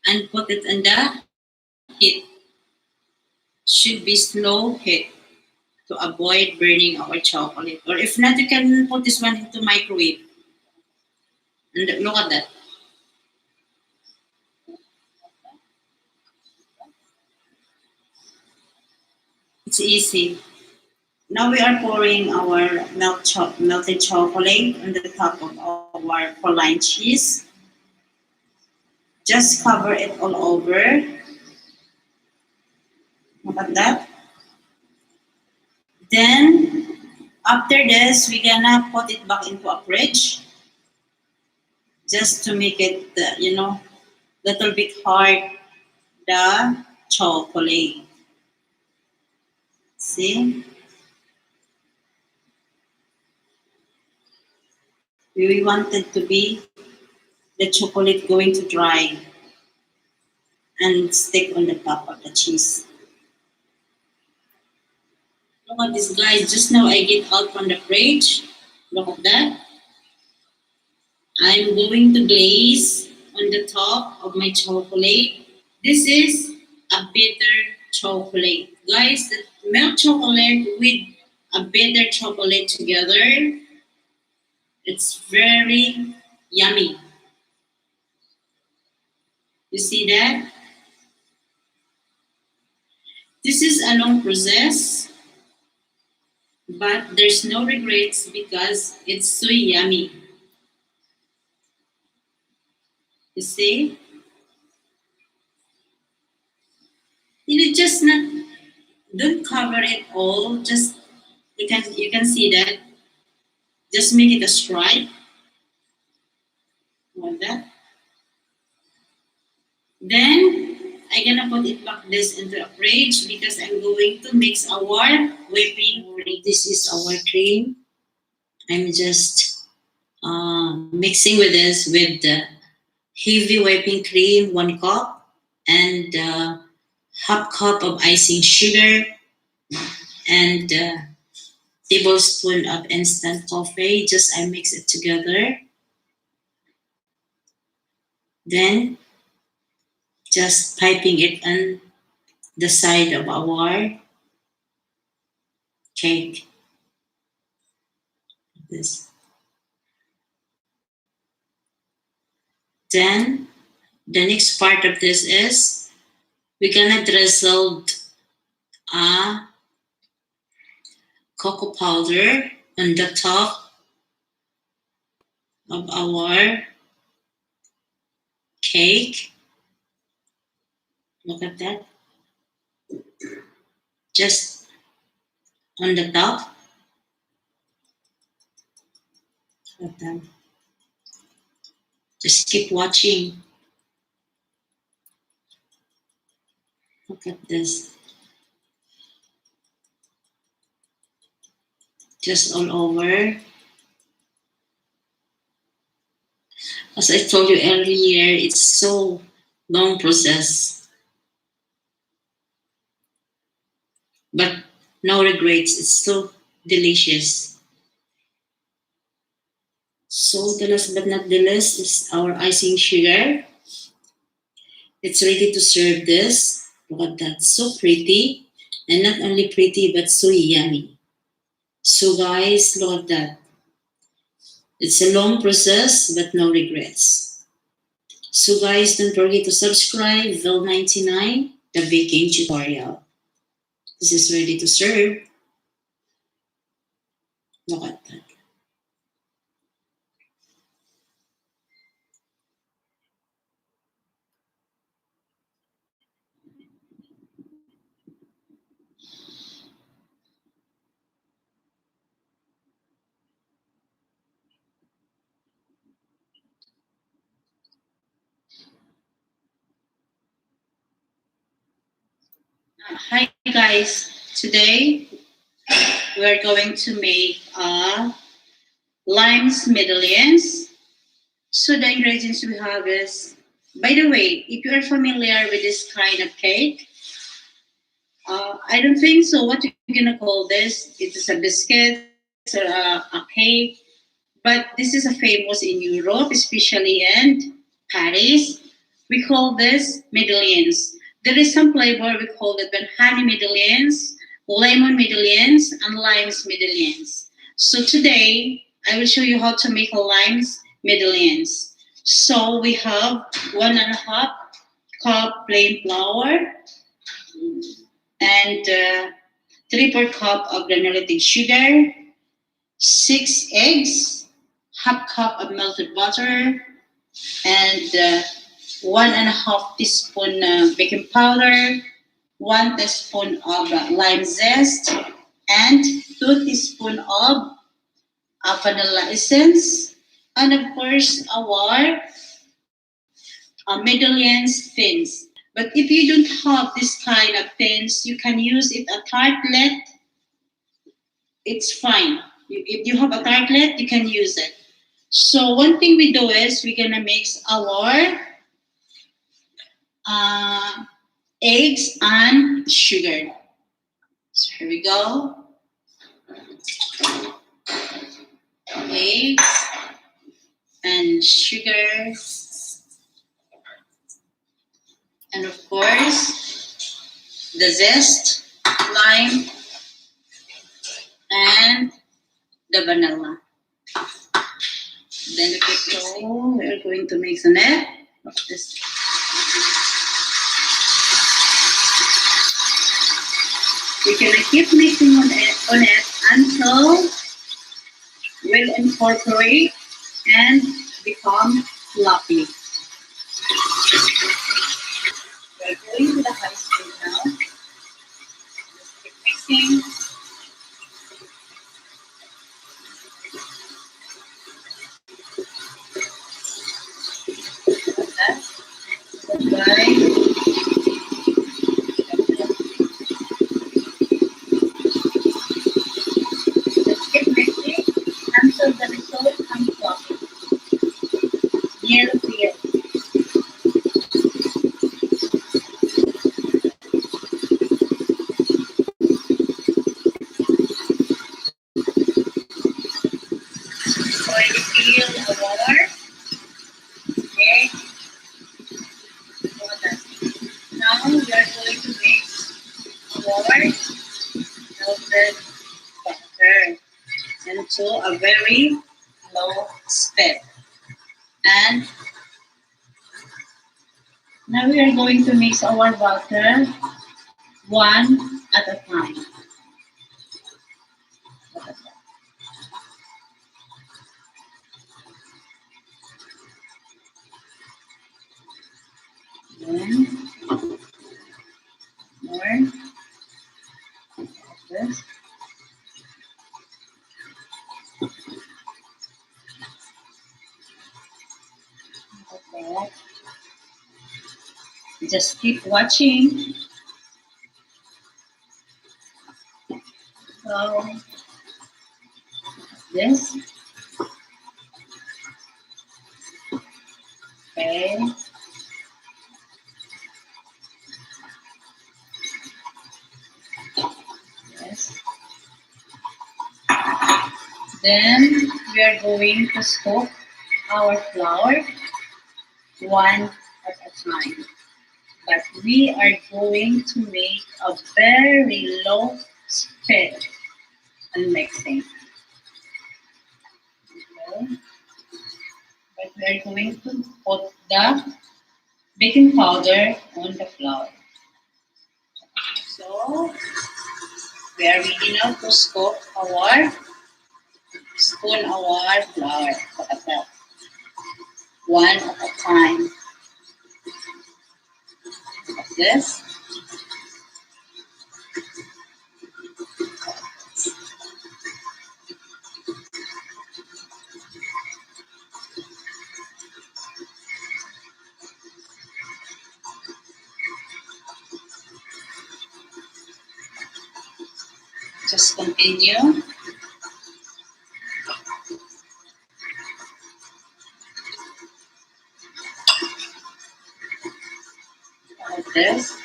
and put it in the heat. Should be slow heat to avoid burning our chocolate. Or if not, you can put this one into microwave. And look at that. It's easy. Now we are pouring our melted chocolate on the top of our Pauline cheese. Just cover it all over. Look at that. Then, after this, we're gonna put it back into a fridge just to make it, little bit hard, the chocolate. See? We wanted to be the chocolate going to dry and stick on the top of the cheese. Look at this, guys. Just now I get out from the fridge. Look at that. I'm going to glaze on the top of my chocolate. This is a bitter chocolate. Guys, the milk chocolate with a bitter chocolate together, it's very yummy. You see that? This is a long process, but there's no regrets because it's so yummy. You see? You just not don't cover it all. Just you can see that. Just make it a stripe like that. Then I'm gonna put it back this into a fridge because I'm going to mix our whipping cream. This is our cream. I'm just mixing with this with the heavy whipping cream, 1 cup, and half cup of icing sugar, and tablespoon of instant coffee. Just I mix it together. Then just piping it on the side of our cake. This. Then the next part of this is we're gonna drizzle cocoa powder on the top of our cake. Look at that. Just on the top. Look at that. Just keep watching. Look at this. Just all over. As I told you earlier, it's so long process. But no regrets. It's so delicious. So the last but not the least is our icing sugar. It's ready to serve this. Look at that. So pretty. And not only pretty, but so yummy. So guys, look at that. It's a long process, but no regrets. So guys, don't forget to subscribe Vel99, the baking tutorial. This is ready to serve. Look at that. Hi guys, today we're going to make limes medallions. So the ingredients we have is, by the way, if you are familiar with this kind of cake, I don't think so. What you gonna call this. It is a biscuit or a cake, but this is a famous in Europe, especially in Paris. We call this medallions. There is some flavor we call it when honey medallions, lemon medallions, and limes medallions. So today I will show you how to make a limes medallions. So we have 1.5 cup plain flour and 3/4 cup of granulated sugar, 6 eggs, half cup of melted butter, and 1.5 teaspoon baking powder, 1 teaspoon of lime zest, and 2 teaspoon of vanilla essence, and of course our medallions tins. But if you don't have this kind of tins, you can use it a tartlet. It's fine. If you have a tartlet, you can use it. So one thing we do is we're gonna mix our uh, eggs and sugar. So here we go. Eggs and sugar, and of course the zest, lime, and the vanilla. Then we're going to mix on it. This. We're gonna keep mixing on it until we'll incorporate and become fluffy. We're going to the high speed now. Just keep mixing. Bye. Let's keep mixing until the result comes fluffy. Yellow clear. Already feel the water. Okay. Water. Now we are going to mix our melted butter into a very low speed. And now we are going to mix our butter one at a time. Then more like this. Okay. Just keep watching. So this. Okay. Yes. Then we are going to scoop our flour one at a time. But we are going to make a very low speed on mixing. Okay. But we are going to put the baking powder on the flour. So we are ready now to scoop our spoon our flour one at a time. Like this. Just continue. Like this.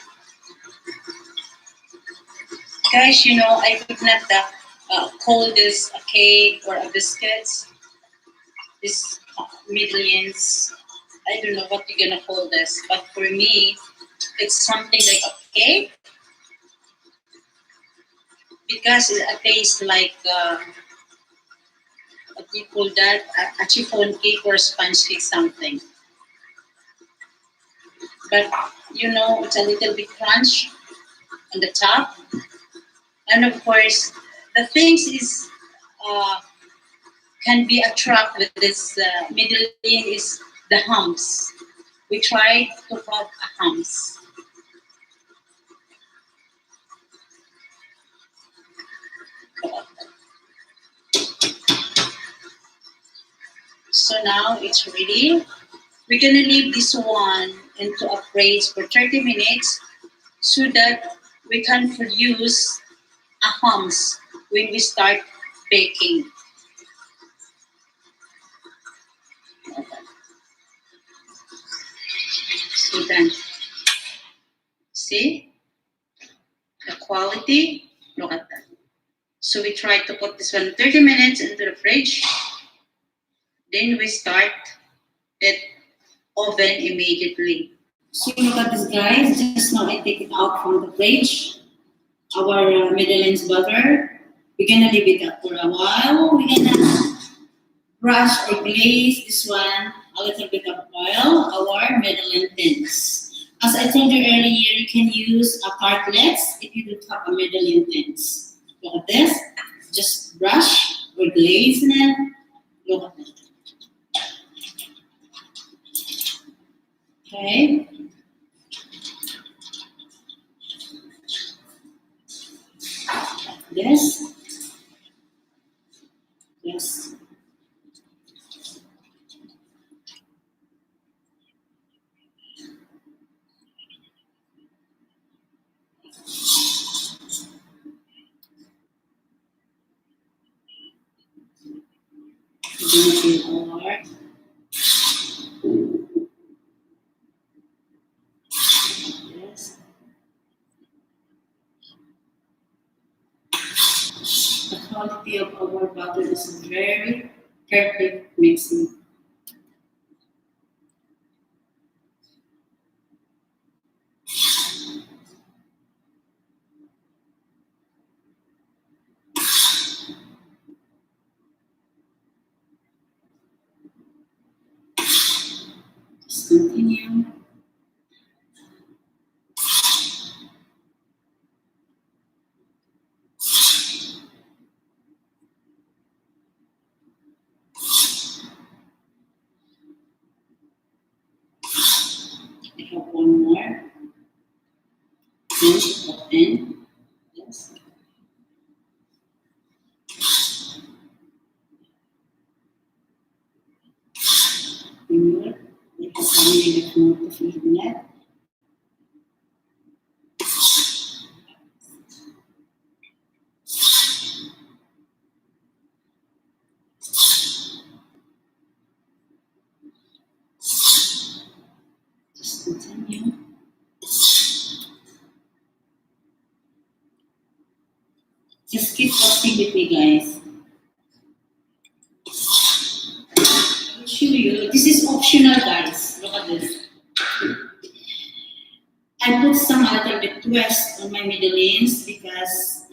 Guys, I could not call this a cake or a biscuits. This millions. I don't know what you're gonna call this, but for me, it's something like a cake because it tastes like what do you call that? A chiffon cake or sponge cake, something. But it's a little bit crunch on the top, and of course, the things is uh, can be attract with this middle thing is the humps. We try to have a humps. So now it's ready. We're gonna leave this one into a fridge for 30 minutes so that we can produce a humps when we start baking. So then, see the quality. Look at that. So we try to put this one 30 minutes into the fridge. Then we start it oven immediately. So look at this, guys. Just now I take it out from the fridge. Our Medellins butter. We're gonna leave it up for a while. We're gonna brush or glaze this one a little bit of oil. Our Medellin tins. As I told you earlier, you can use a tartlets if you don't have a Medellin tins. Look at this. Just brush or glaze it. Look at that. Okay. This. Yes. Our yes. The quality of our butter is very perfect mixing. Just continue. I have one more. Yes, open. Yes. Remove. Like a family that more to fill in it. Just continue. Just keep watching with me, guys. I'll show you. This is optional, guys. Look at this. I put some a little bit twist on my middleings because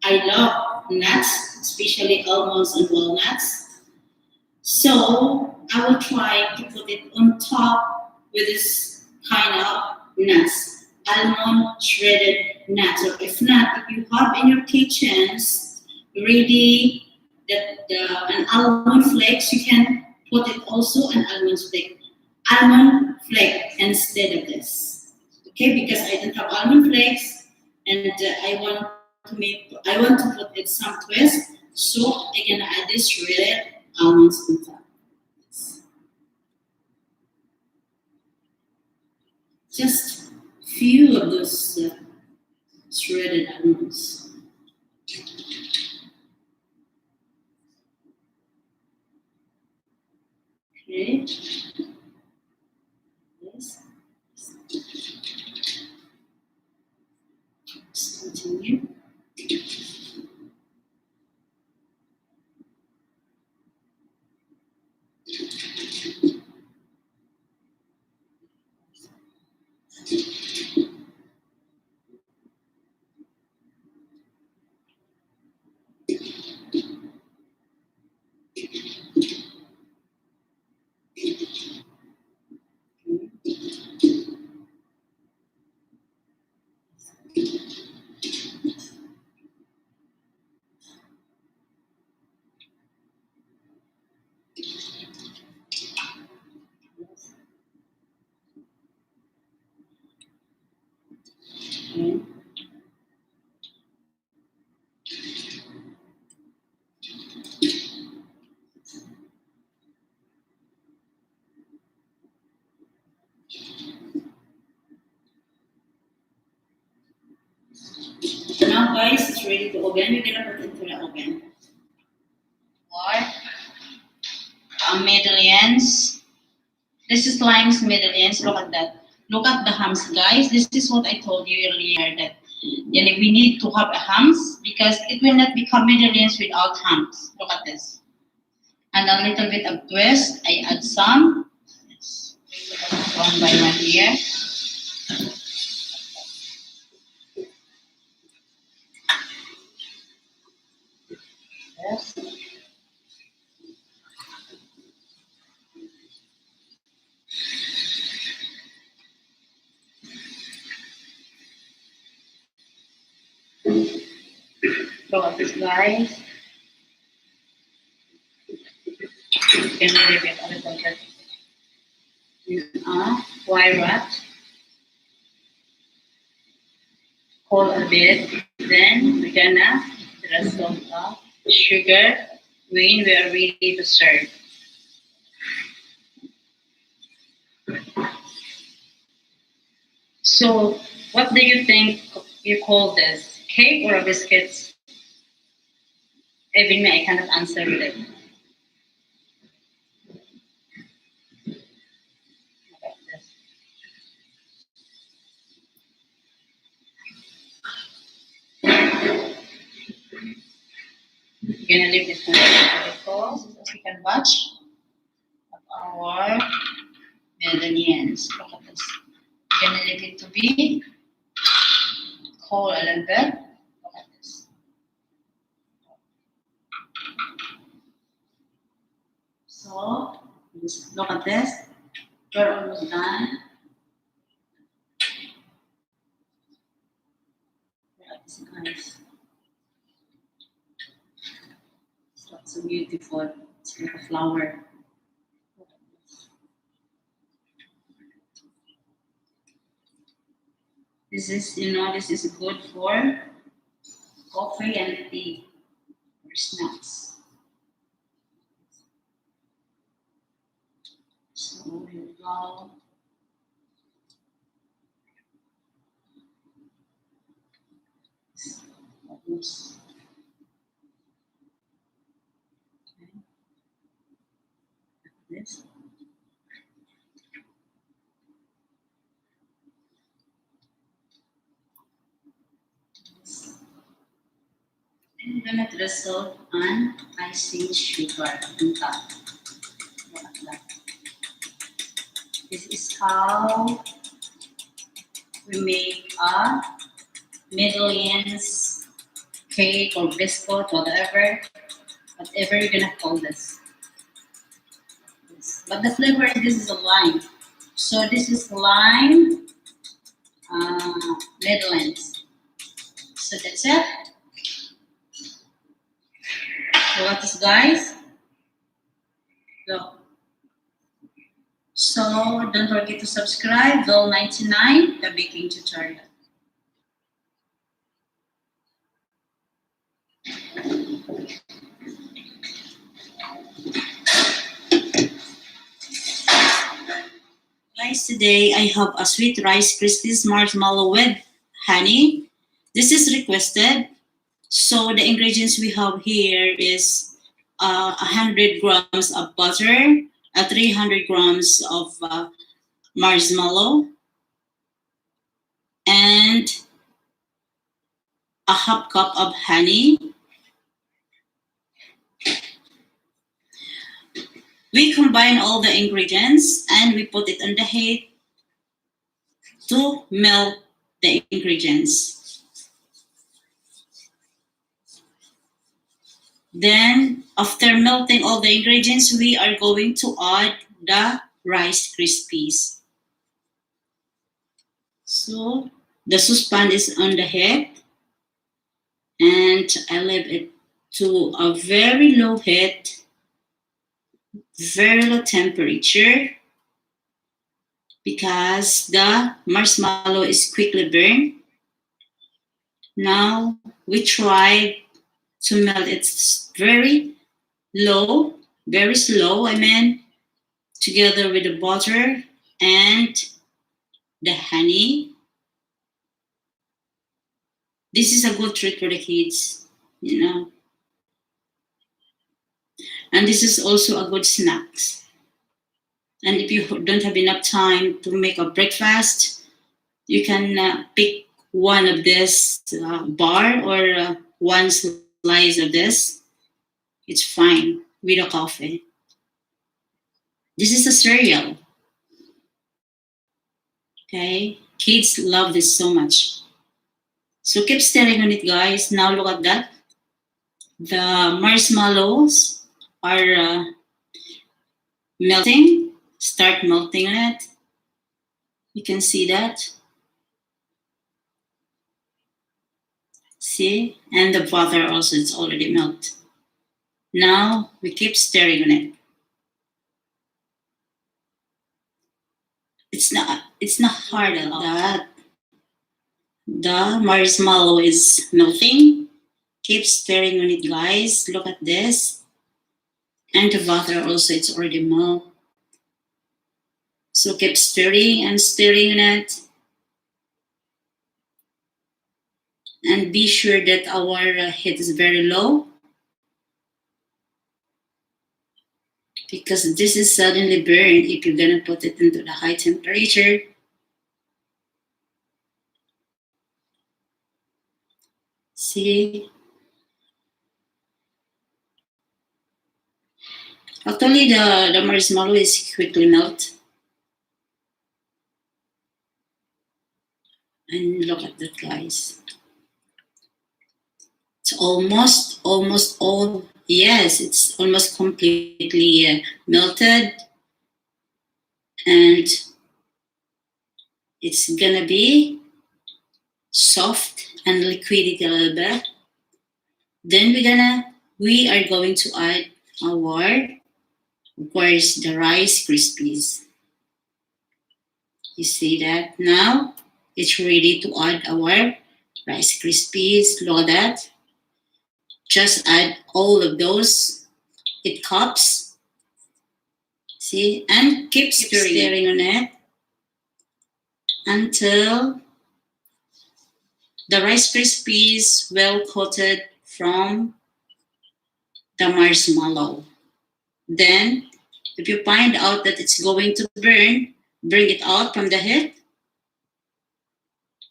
I love nuts, especially almonds and walnuts. So I will try to put it on top with this kind of nuts, almond shredded nuts. Or if not, if you have in your kitchens ready an almond flakes, you can put it also an almond flake instead of this. Okay, because I don't have almond flakes, and I want to put it some twist, so I can add this shredded almonds on top. Just few of those shredded almonds. Okay. Yes. Let's continue. Okay. So now guys, it's ready to oven. We're gonna put it into the oven. Or medallions. This is lime's medallions. Look at that. Look at the hams, guys. This is what I told you earlier that we need to have a hams because it will not become medallions without hams. Look at this. And a little bit of twist. I add some. Yes. One by one here. Yes. Look at this, guys. You can leave it a little bit in a wire wrap. Cool a bit. Then we're gonna drizzle the sugar when we are ready to serve. So, what do you think you call this? Cake or a biscuit? Even me, I cannot answer with it. We're gonna leave this one because we can watch our medallions. Look at this. We're gonna leave it to be cold a little bit. Look at this. So, just look at this. We're almost done. Look at this, guys. It's so beautiful. It's like a flower. This is, this is good for coffee and tea or snacks. So here we go. Oops. Okay. This. And we're gonna drizzle on icing sugar on top. Look at that. This is how we make a medallions cake or biscuit, whatever you're gonna call this. But the flavor this is a lime. So this is lime medallions. So that's it. So what is guys? Go. So don't forget to subscribe, Doll 99, the baking tutorial. Guys, today I have a sweet Rice Krispies marshmallow with honey. This is requested. So the ingredients we have here is 100 grams of butter, 300 grams of marshmallow, and a half cup of honey. We combine all the ingredients and we put it on the heat to melt the ingredients. Then, after melting all the ingredients, we are going to add the Rice Krispies. So, the saucepan is on the heat and I leave it to a very low heat, very low temperature, because the marshmallow is quickly burned Now we try to melt it very low, very slow, together with the butter and the honey. This is a good treat for the kids, you know. And this is also a good snacks. And if you don't have enough time to make a breakfast, you can pick one of this bar or one slice of this. It's fine with a coffee. This is a cereal. Okay, kids love this so much. So keep staring on it, guys. Now look at that. The marshmallows are melting. Start melting on it. You can see that. See? And the butter also is already melted. Now we keep stirring on it. It's not hard at all. That the marshmallow is melting. Keep stirring on it, guys. Look at this. And the butter also it's already melted. So keep stirring and stirring on it. And be sure that our heat is very low, because this is suddenly burn if you're gonna put it into the high temperature. See? Actually, the marshmallow is quickly melt. And look at that, guys. It's almost all. Yes, it's almost completely melted, and it's gonna be soft and liquidy a little bit. Then we are going to add our, of course, the Rice Krispies. You see that? Now it's ready to add our Rice Krispies. Look at that. Just add all of those 8 cups. See? And keep stirring on it until the Rice Krispies well coated from the marshmallow. Then, if you find out that it's going to burn, bring it out from the heat.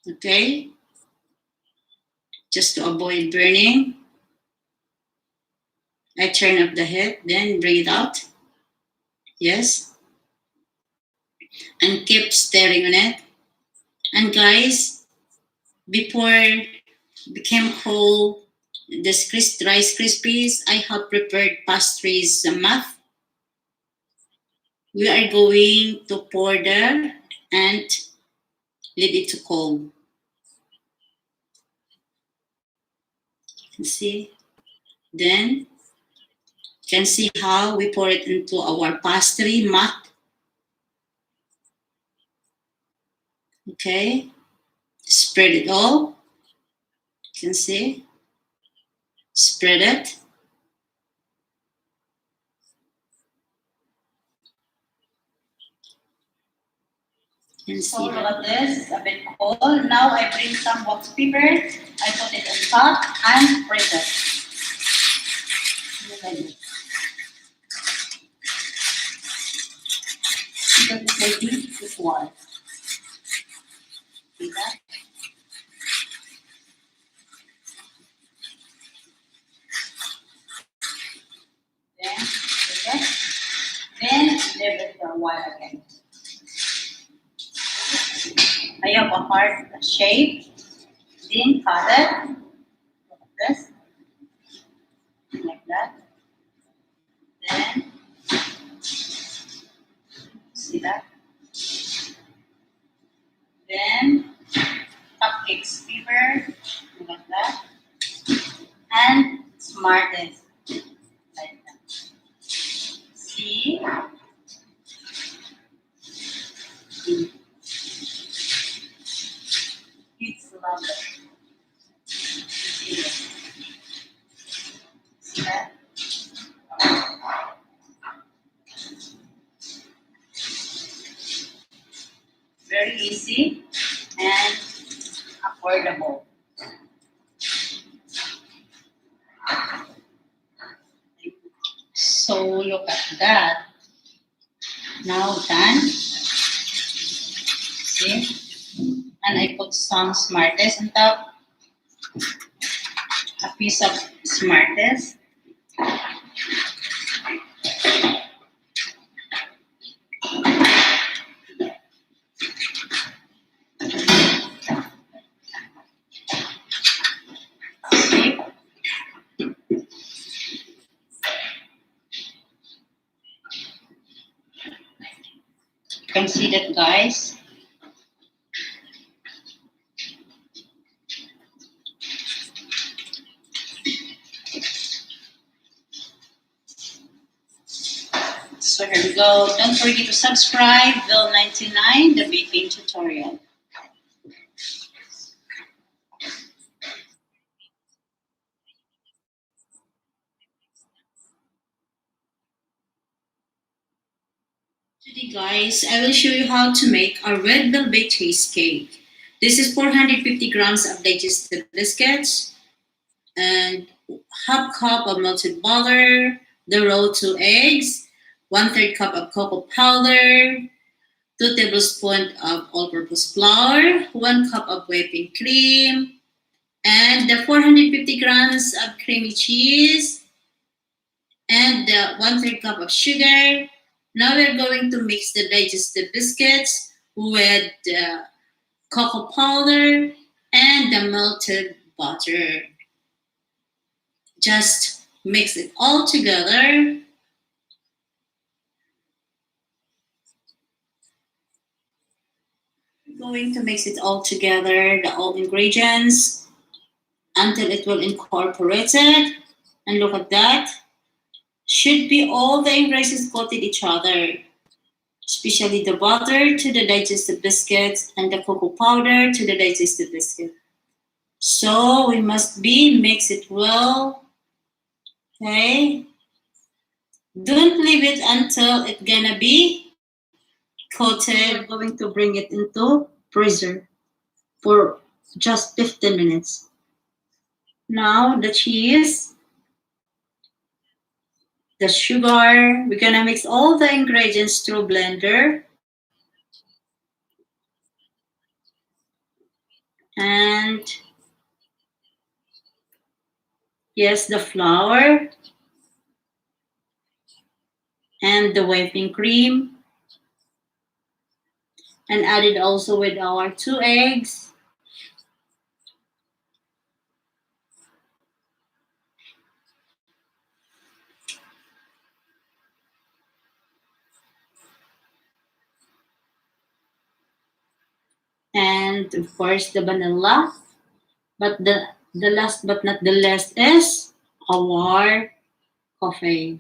Okay? Just to avoid burning. I turn up the heat, then bring it out. Yes. And keep stirring on it. And guys, before it became cold, this Rice Krispies, I have prepared pastries math. We are going to pour there and leave it to cold. You can see. Then you can see how we pour it into our pastry mat. Okay. Spread it all. You can see. Spread it. You can see. So look at this, it's a bit cold. Now I bring some wax paper. I put it on top and press it. Because it's ready to warm. See that? Then, okay. Then leave it for a while again. I have a heart shape. Then cut it. Look at this. Like that. Then, see that? Then, cupcakes paper. Look at that. And smart it. Like that. See? It's lovely. Very easy and affordable. So look at that. Now done. See? And I put some Smarties on top. A piece of Smarties. See? You can see that, guys. So here we go. Don't forget to subscribe. Bill99, the baking tutorial. Today, guys, I will show you how to make a red velvet cheesecake. This is 450 grams of digestive biscuits and half cup of melted butter, the raw 2 eggs, 1/3 cup of cocoa powder, 2 tablespoons of all-purpose flour, 1 cup of whipping cream, and the 450 grams of creamy cheese, and the 1/3 cup of sugar. Now we're going to mix the digestive biscuits with the cocoa powder and the melted butter. Just mix it all together. We're going to mix it all together, the all ingredients, until it will incorporate it. And look at that. Should be all the ingredients coated each other, especially the butter to the digestive biscuits and the cocoa powder to the digestive biscuit. So we must be mix it well. Okay. Don't leave it until it's gonna be coated. We're going to bring it into freezer for just 15 minutes. Now the cheese, the sugar, we're gonna mix all the ingredients through blender. And yes, the flour and the whipping cream, and add it also with our 2 eggs. And of course the vanilla. But the last but not the least is our coffee.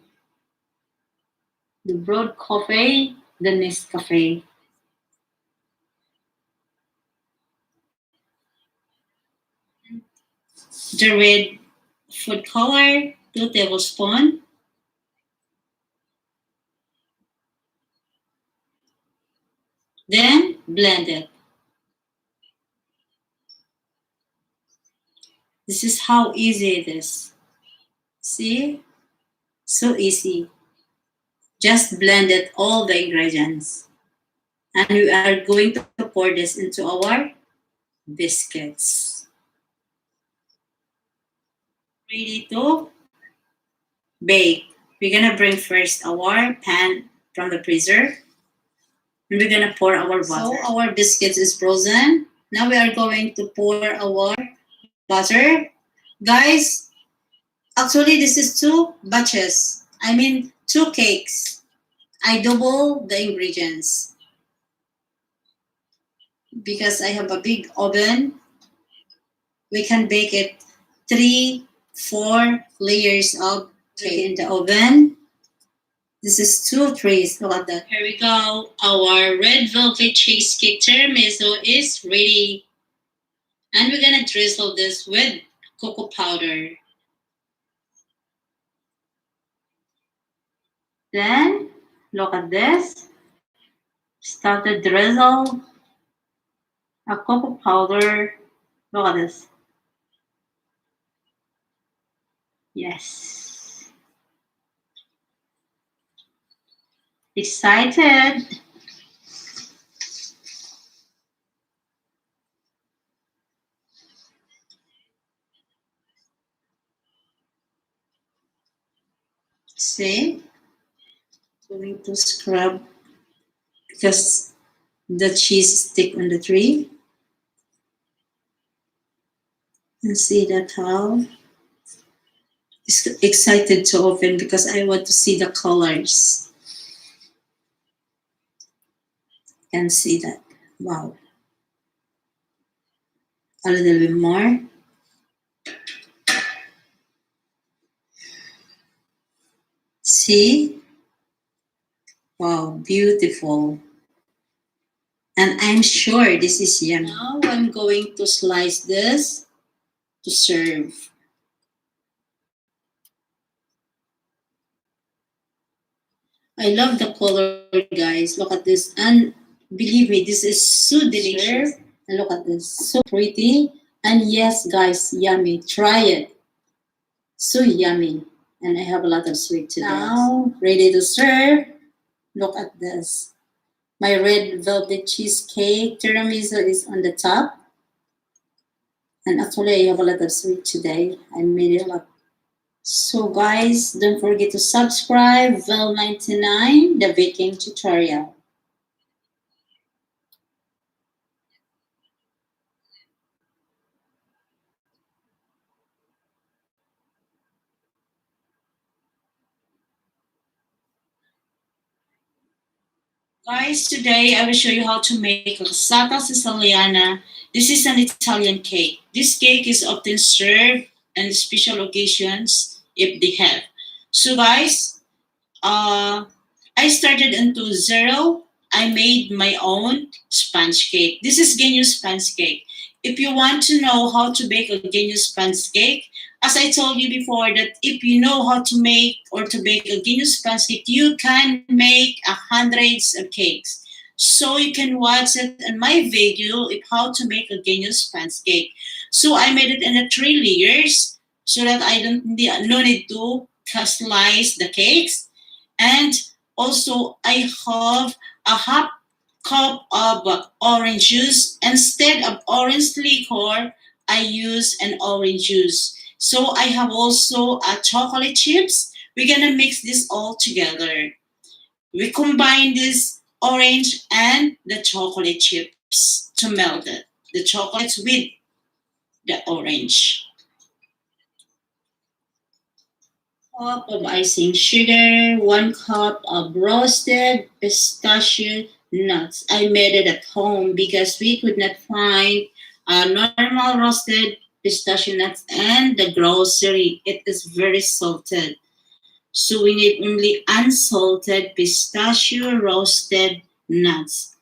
The brewed coffee, the Nescafe. The red food color, 2 tablespoons. Then blend it. This is how easy it is. See? So easy. Just blend it, all the ingredients. And we are going to pour this into our biscuits. Ready to bake. We're gonna bring first our pan from the freezer. And we're gonna pour our butter. So our biscuits is frozen. Now we are going to pour our butter. Guys, actually this is 2 batches. I mean 2 cakes. I double the ingredients because I have a big oven. We can bake it 3-4 layers of cake in the oven. This is 2 trays. Look at that. Here we go. Our red velvet cheesecake tiramisu is ready. And we're gonna drizzle this with cocoa powder. Then, look at this. Start to drizzle a cocoa powder. Look at this. Yes. Excited. See? Going to scrub because the cheese stick on the tree. And see that how excited to open because I want to see the colors. Can see that. Wow. A little bit more. See? Wow, beautiful. And I'm sure this is yummy. Now I'm going to slice this to serve. I love the color, guys. Look at this. And believe me, this is so delicious. And look at this. So pretty. And yes, guys, yummy. Try it. So yummy. And I have a lot of sweet today. Now, ready to serve. Look at this. My red velvet cheesecake tiramisu is on the top. And actually, I have a lot of sweet today. I made it a lot. So guys, don't forget to subscribe Vel99, the baking tutorial. Guys, today I will show you how to make cassata siciliana. This is an Italian cake. This cake is often served on special occasions if they have. So guys, I started into zero. I made my own sponge cake. This is Genius sponge cake. If you want to know how to bake a Genius sponge cake, as I told you before, that if you know how to make or to bake a Genius sponge cake, you can make hundreds of cakes. So you can watch it in my video of how to make a Genius sponge cake. So I made it in a 3 layers so that I don't need, no need to slice the cakes. And also, I have a half cup of orange juice. Instead of orange liquor, I use an orange juice. So I have also a chocolate chips. We're gonna mix this all together. We combine this orange and the chocolate chips to melt it. The chocolates with the orange. Cup of icing sugar, 1 cup of roasted pistachio nuts. I made it at home because we could not find normal roasted pistachio nuts and the grocery. It is very salted. So we need only unsalted pistachio roasted nuts.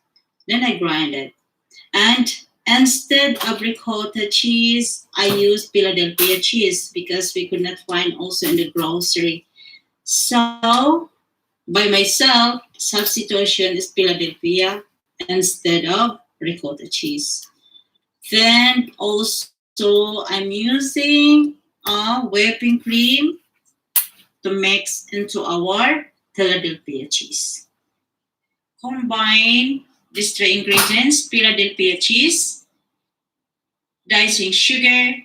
Then I grind it. And instead of ricotta cheese, I used Philadelphia cheese because we could not find also in the grocery. So by myself, substitution is Philadelphia instead of ricotta cheese. Then also I'm using whipping cream to mix into our Philadelphia cheese. Combine these 3 ingredients, Philadelphia cheese, dicing sugar,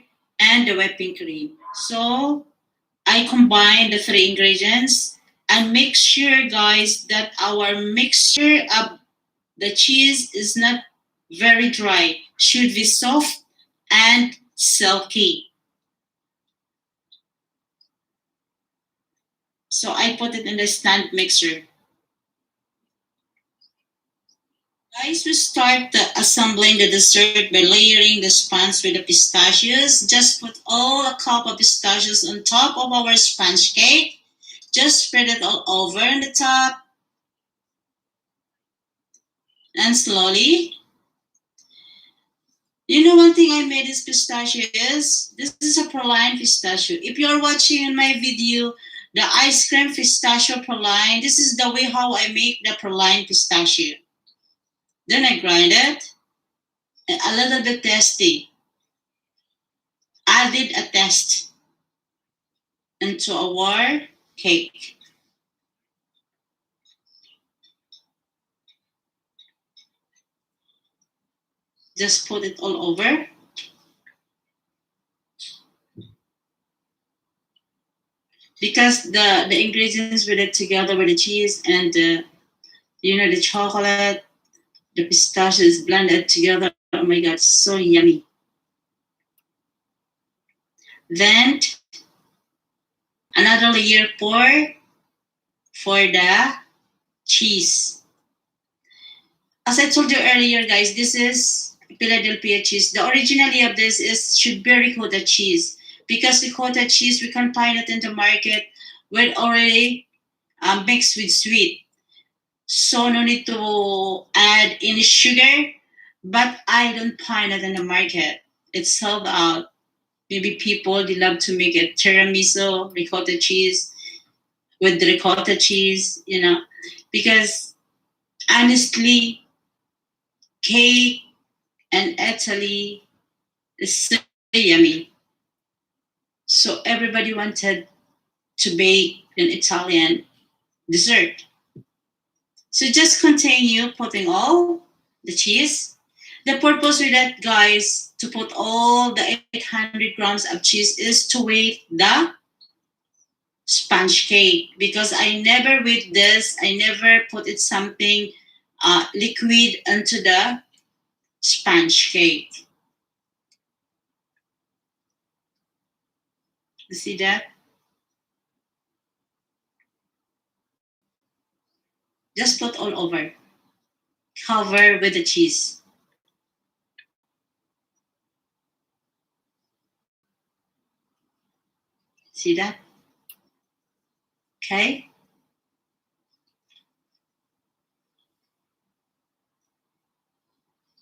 and the whipping cream. So I combine the 3 ingredients and make sure, guys, that our mixture of the cheese is not very dry. Should be soft and silky. So I put it in the stand mixer. Guys, we start assembling the dessert by layering the sponge with the pistachios. Just put all a cup of pistachios on top of our sponge cake. Just spread it all over on the top. And slowly. You know, one thing I made this pistachio is, this is a Proline pistachio. If you're watching in my video, The ice cream pistachio praline. This is the way how I make the praline pistachio. Then I grind it. A little bit tasty. Added a test into our cake. Just put it all over. Because the ingredients with it together with the cheese and the chocolate, the pistachio is blended together. Oh my god, so yummy. Then another layer for the cheese. As I told you earlier, guys, this is Philadelphia cheese. The originality of this is should be ricotta cheese because ricotta cheese we can find it in the market with already mixed with sweet. So no need to add any sugar, but I don't find it in the market. It's sold out. Maybe people they love to make it tiramisu ricotta cheese with ricotta cheese, because honestly, cake and Italy is so yummy. So everybody wanted to bake an Italian dessert. So just continue putting all the cheese. The purpose with that, guys, to put all the 800 grams of cheese is to weight the sponge cake because I never with this, I never put it something liquid into the sponge cake. You see that? Just put all over. Cover with the cheese. See that? Okay.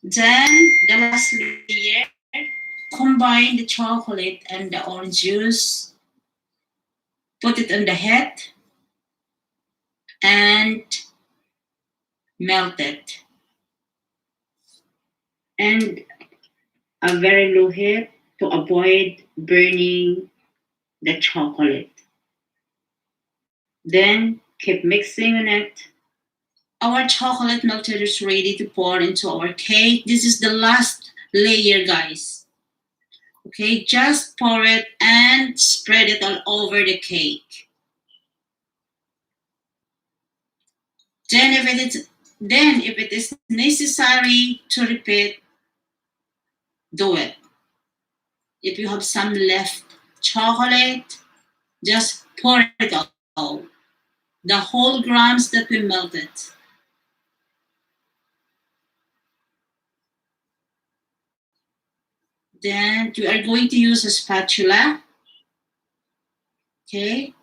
Then the last layer, combine the chocolate and the orange juice. Put it on the head and melt it. And a very low heat to avoid burning the chocolate. Then keep mixing on it. Our chocolate melted is ready to pour into our cake. This is the last layer, guys. Okay, just pour it and spread it all over the cake. Then if it is necessary to repeat, do it. If you have some left chocolate, just pour it all. The whole grams that we melted. Then you are going to use a spatula. Okay.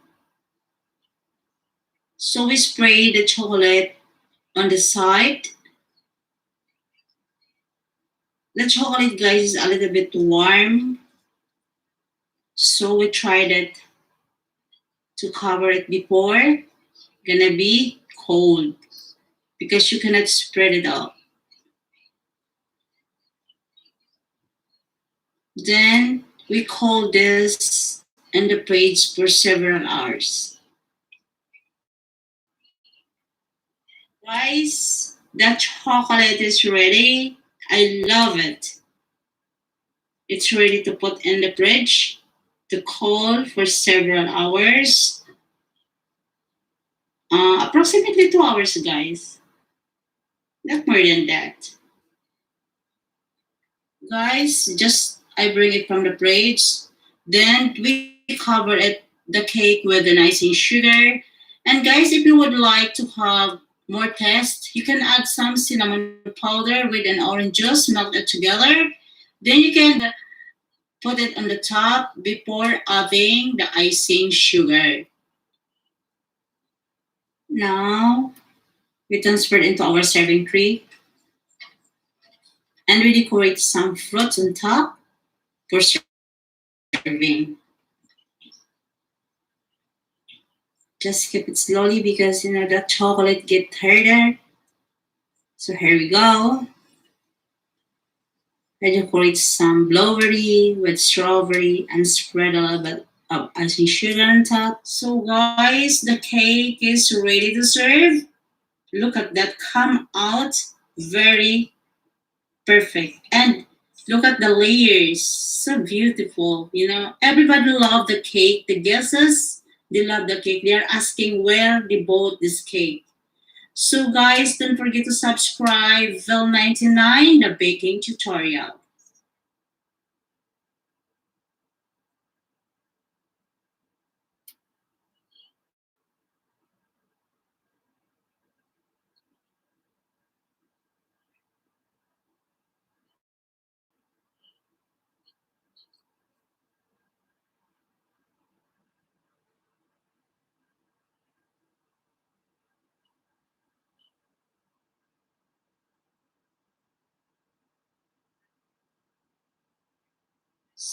So we spray the chocolate on the side. The chocolate, guys, is a little bit warm. So we tried it to cover it before. Gonna be cold because you cannot spread it out. Then we cold this in the fridge for several hours. Guys, the chocolate is ready. I love it. It's ready to put in the fridge to cool for several hours. Approximately 2 hours, guys. Not more than that. Guys, just I bring it from the fridge. Then we cover it the cake with an icing sugar. And guys, if you would like to have more taste, you can add some cinnamon powder with an orange juice, melt it together. Then you can put it on the top before adding the icing sugar. Now we transfer it into our serving tray and we decorate some fruits on top for serving. Just keep it slowly because you know the chocolate get harder. So here we go. I decorate some blueberry with strawberry and spread a little bit of icing sugar on top. So guys, the cake is ready to serve. Look at that, come out very perfect. And look at the layers, so beautiful. You know, everybody love the cake. The guests, they love the cake. They are asking where they bought this cake. So guys, don't forget to subscribe Vel99, the baking tutorial.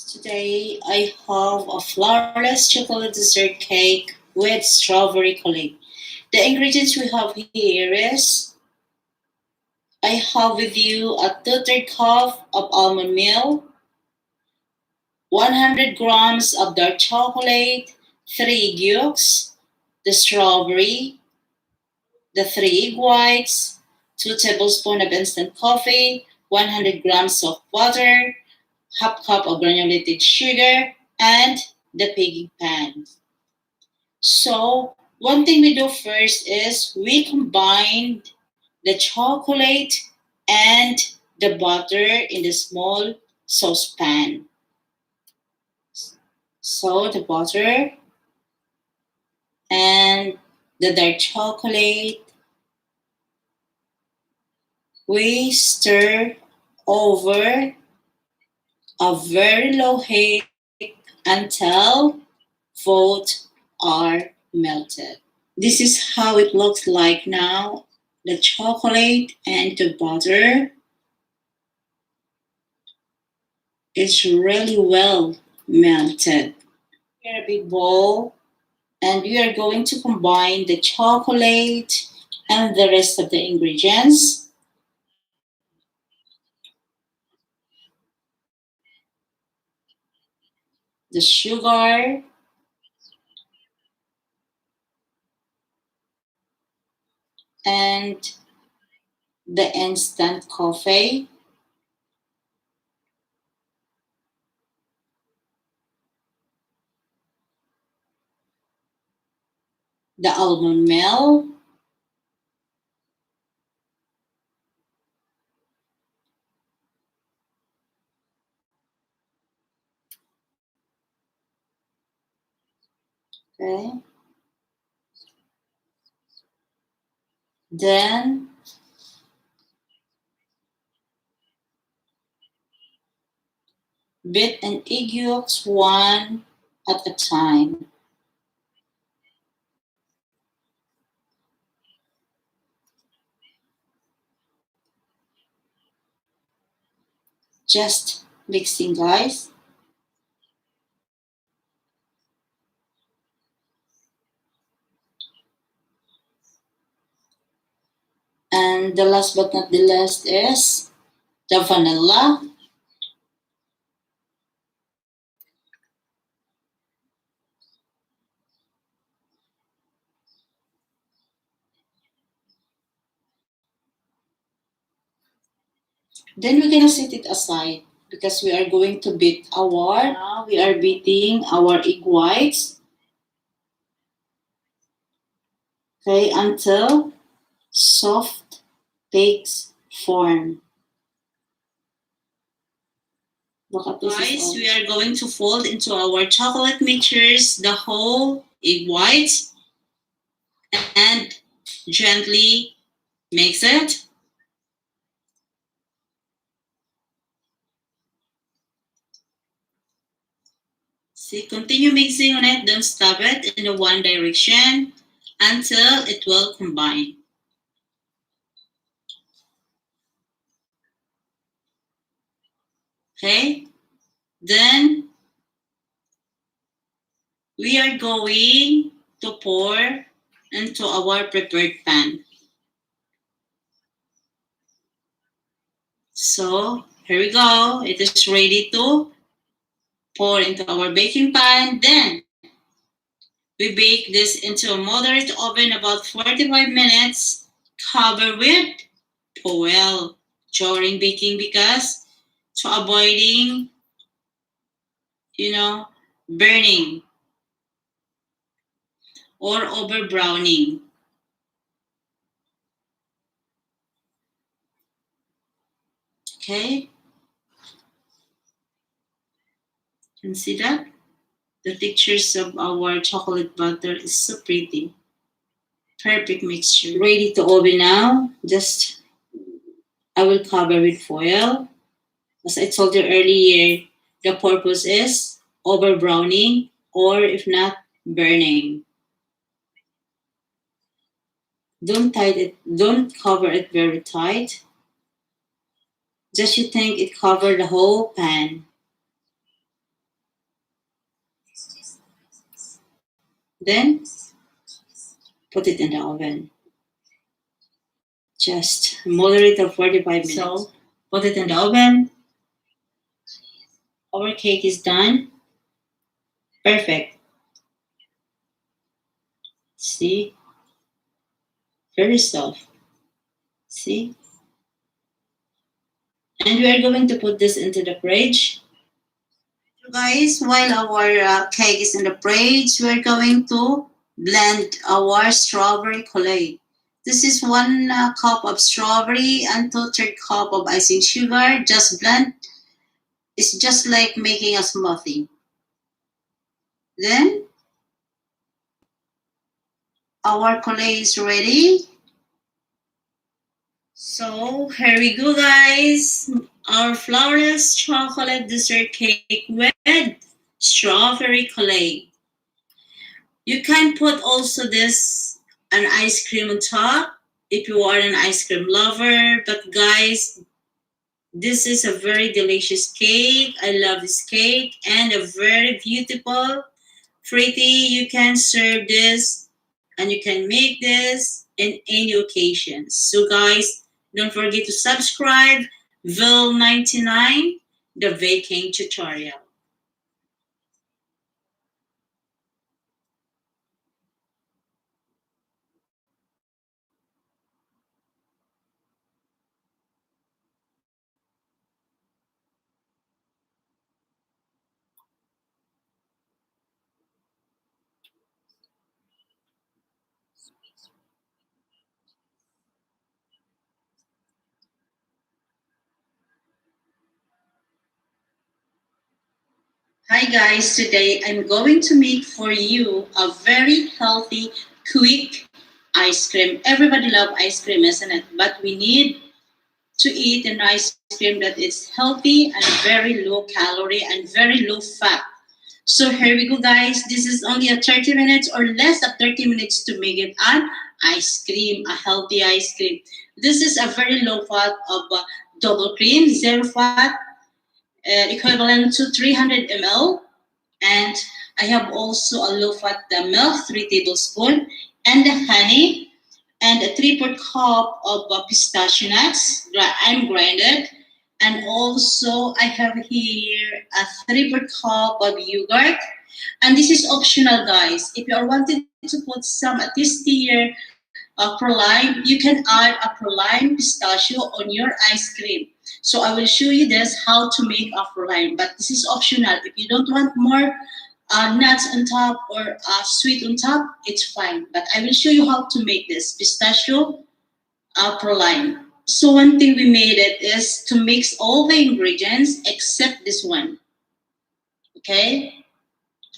Today I have a flourless chocolate dessert cake with strawberry filling. The ingredients we have here is I have with you a 2/3 cup of almond milk, 100 grams of dark chocolate, 3 yolks, the strawberry, the 3 egg whites, 2 tablespoons of instant coffee, 100 grams of butter, half cup of granulated sugar, and the baking pan. So one thing we do first is we combine the chocolate and the butter in the small saucepan. So the butter and the dark chocolate, we stir over a very low heat until both are melted. This is how it looks like now. The chocolate and the butter is really well melted. Here a big bowl, and we are going to combine the chocolate and the rest of the ingredients. The sugar, and the instant coffee, the almond milk, okay? Then beat and egg yolks one at a time. Just mixing, guys. And the last but not the least is the vanilla. Then we're gonna set it aside because we are going to beat our, now we are beating our egg whites, okay, until soft cakes form. Look at this. Guys, we are going to fold into our chocolate mixtures the whole egg whites and gently mix it. See, continue mixing on it, don't stop it in the one direction until it will combine. Okay, then we are going to pour into our prepared pan. So here we go. It is ready to pour into our baking pan. Then we bake this into a moderate oven about 45 minutes. Cover with foil during baking because to avoiding, burning or over browning. Okay, you can see that the textures of our chocolate butter is so pretty. Perfect mixture. Ready to oven now. Just I will cover with foil. As I told you earlier, the purpose is over browning or if not burning. Don't cover it very tight. Just you think it covered the whole pan. Then put it in the oven. Just moderate of 45 minutes. So put it in the oven. Our cake is done. Perfect. See? Very soft. See? And we are going to put this into the fridge. So guys, while our cake is in the fridge, we're going to blend our strawberry Kool-Aid. This is 1 cup of strawberry and 2/3 cup of icing sugar. Just blend. It's just like making a smoothie. Then our Kool-Aid is ready. So here we go, guys. Our flourless chocolate dessert cake with strawberry Kool-Aid. You can put also this an ice cream on top if you are an ice cream lover. But guys, this is a very delicious cake. I love this cake and a very beautiful, pretty. You can serve this and you can make this in any occasion. So guys, don't forget to subscribe Vil99, the baking tutorial. Hi guys, today I'm going to make for you a very healthy, quick ice cream. Everybody love ice cream, isn't it? But we need to eat an ice cream that is healthy and very low calorie and very low fat. So here we go guys. This is only a 30 minutes or less of 30 minutes to make it an ice cream, a healthy ice cream. This is a very low fat of double cream, zero fat, equivalent to 300 ml. And I have also a low fat milk, 3 tablespoons, and the honey, and a 3/4 cup of pistachio nuts. I'm grinded. And also I have here a 3/4 cup of yogurt. And this is optional, guys. If you are wanting to put some tastier praline, you can add a praline pistachio on your ice cream. So I will show you this how to make a praline, but this is optional. If you don't want more nuts on top or sweet on top, it's fine. But I will show you how to make this pistachio praline. So one thing we made it is to mix all the ingredients except this one. Okay,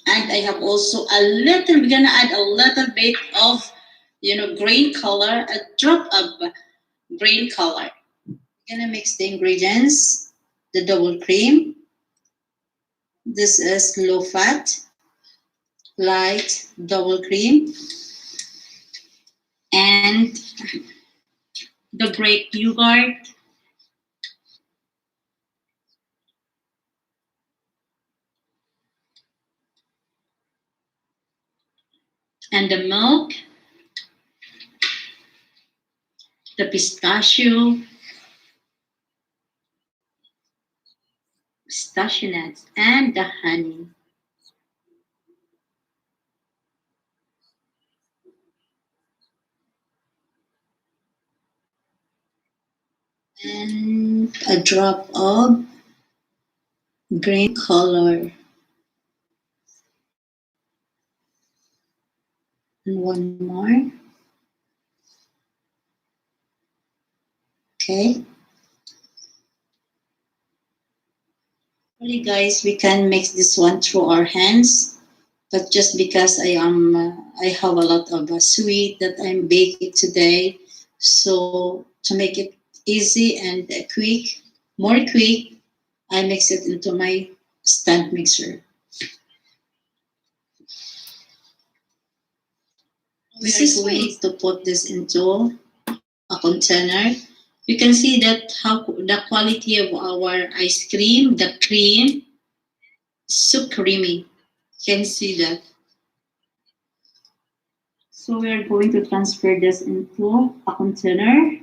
and I have also a little. We're gonna add a little bit of green color, a drop of green color. We're gonna mix the ingredients, the double cream. This is low fat, light double cream, and the grape yogurt. and the milk, the pistachio nuts, and the honey. And a drop of green color. And one more. Okay. Really, guys, we can mix this one through our hands. But just because I have a lot of sweet that I'm baking today, so to make it easy and quick, more quick, I mix it into my stand mixer. This is way to put this into a container. You can see that how the quality of our ice cream, the cream, so creamy. You can see that. So we are going to transfer this into a container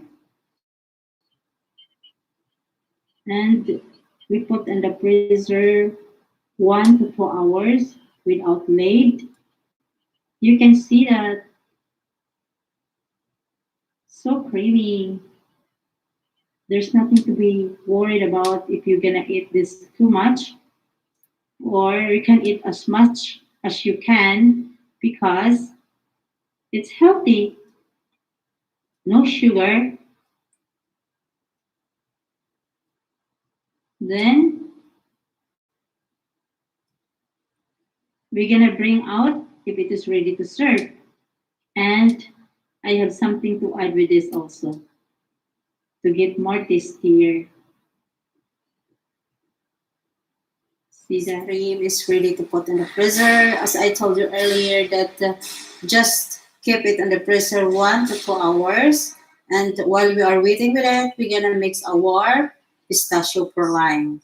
and we put in the freezer 1 to 2 hours without lid. You can see that so creamy. There's nothing to be worried about if you're gonna eat this too much, or you can eat as much as you can because it's healthy. No sugar. Then we're gonna bring out if it is ready to serve. And I have something to add with this also to get more tastier. See that? Cream is ready to put in the freezer. As I told you earlier, that just keep it in the freezer 1 to 2 hours. And while we are waiting with it, we're gonna mix our pistachio per line.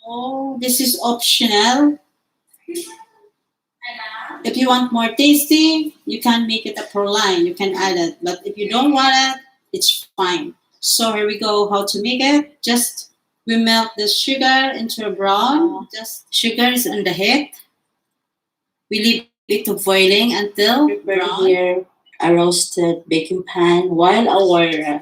Oh, this is optional. If you want more tasty, you can make it a per line. You can add it. But if you don't want it, it's fine. So here we go. How to make it? Just we melt the sugar into a brown. Just sugar is on the heat. We leave it to boiling until brown. Here a roasted baking pan while our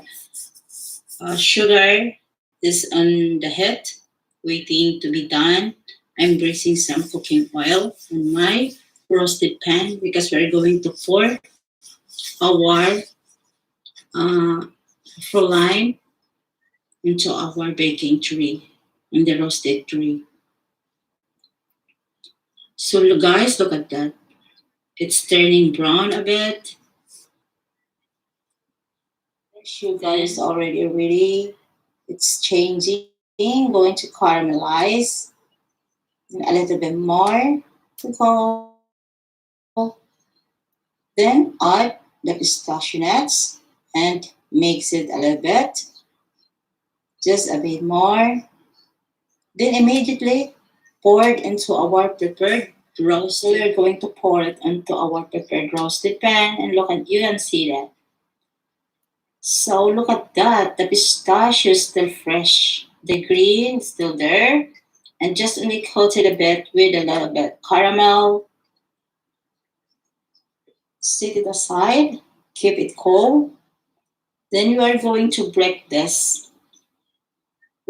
sugar is on the heat, waiting to be done. I'm greasing some cooking oil on my roasted pan because we're going to pour our uh, lime into our baking tray, in the roasted tray. So guys, look at that. It's turning brown a bit. Sugar is already ready. It's changing, going to caramelize. And a little bit more to go. Then add the pistachio nuts and mix it a little bit, just a bit more. Then immediately pour it into our prepared roast. So we're going to pour it into our prepared roasted pan and look at you can see that. So look at that. The pistachio is still fresh. The green is still there. And just only coated a bit with a little bit caramel. Set it aside. Keep it cold. Then we are going to break this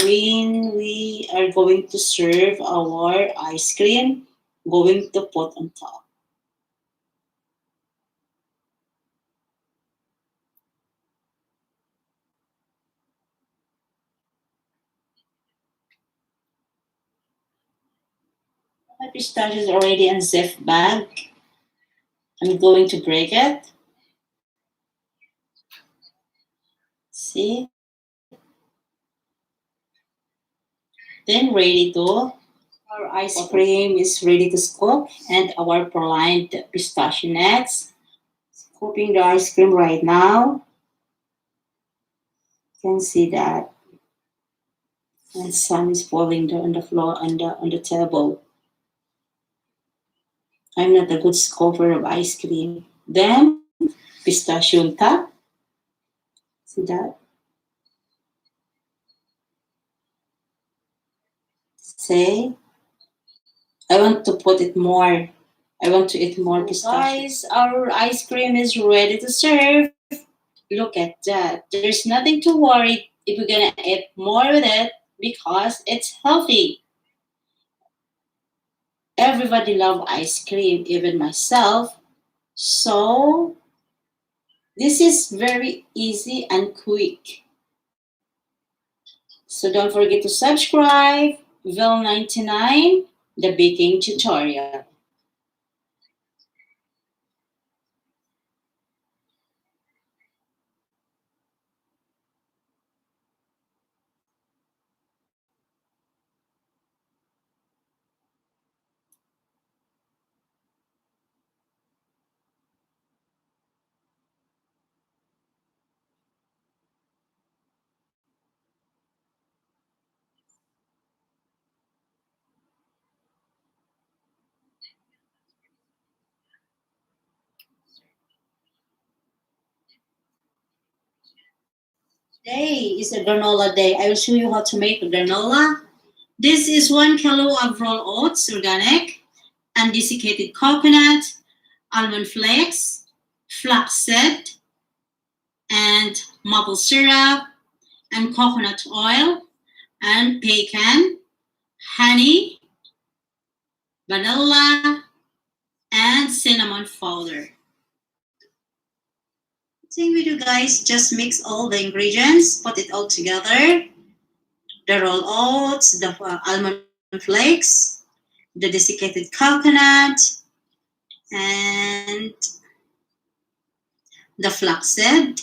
when we are going to serve our ice cream, going to put on top. My pistachio is already in zip bag. I'm going to break it. See? Then ready to. Our ice cream is ready to scoop and our perlined pistachio nuts. Scooping the ice cream right now. You can see that. And some is falling down on the floor on the table. I'm not a good scooper of ice cream. Then, pistachio on top. See that? Say, I want to put it more. I want to eat more pistachio. Guys, our ice cream is ready to serve. Look at that. There's nothing to worry if we're gonna eat more with it because it's healthy. Everybody love ice cream, even myself. So this is very easy and quick. So don't forget to subscribe. Vil99, the baking tutorial. Today is a granola day. I will show you how to make a granola. This is 1 kilo of raw oats, organic, and desiccated coconut, almond flakes, flaxseed, and maple syrup, and coconut oil, and pecan, honey, vanilla, and cinnamon powder. Same with you guys, just mix all the ingredients, put it all together. The rolled oats, the almond flakes, the desiccated coconut, and the flaxseed,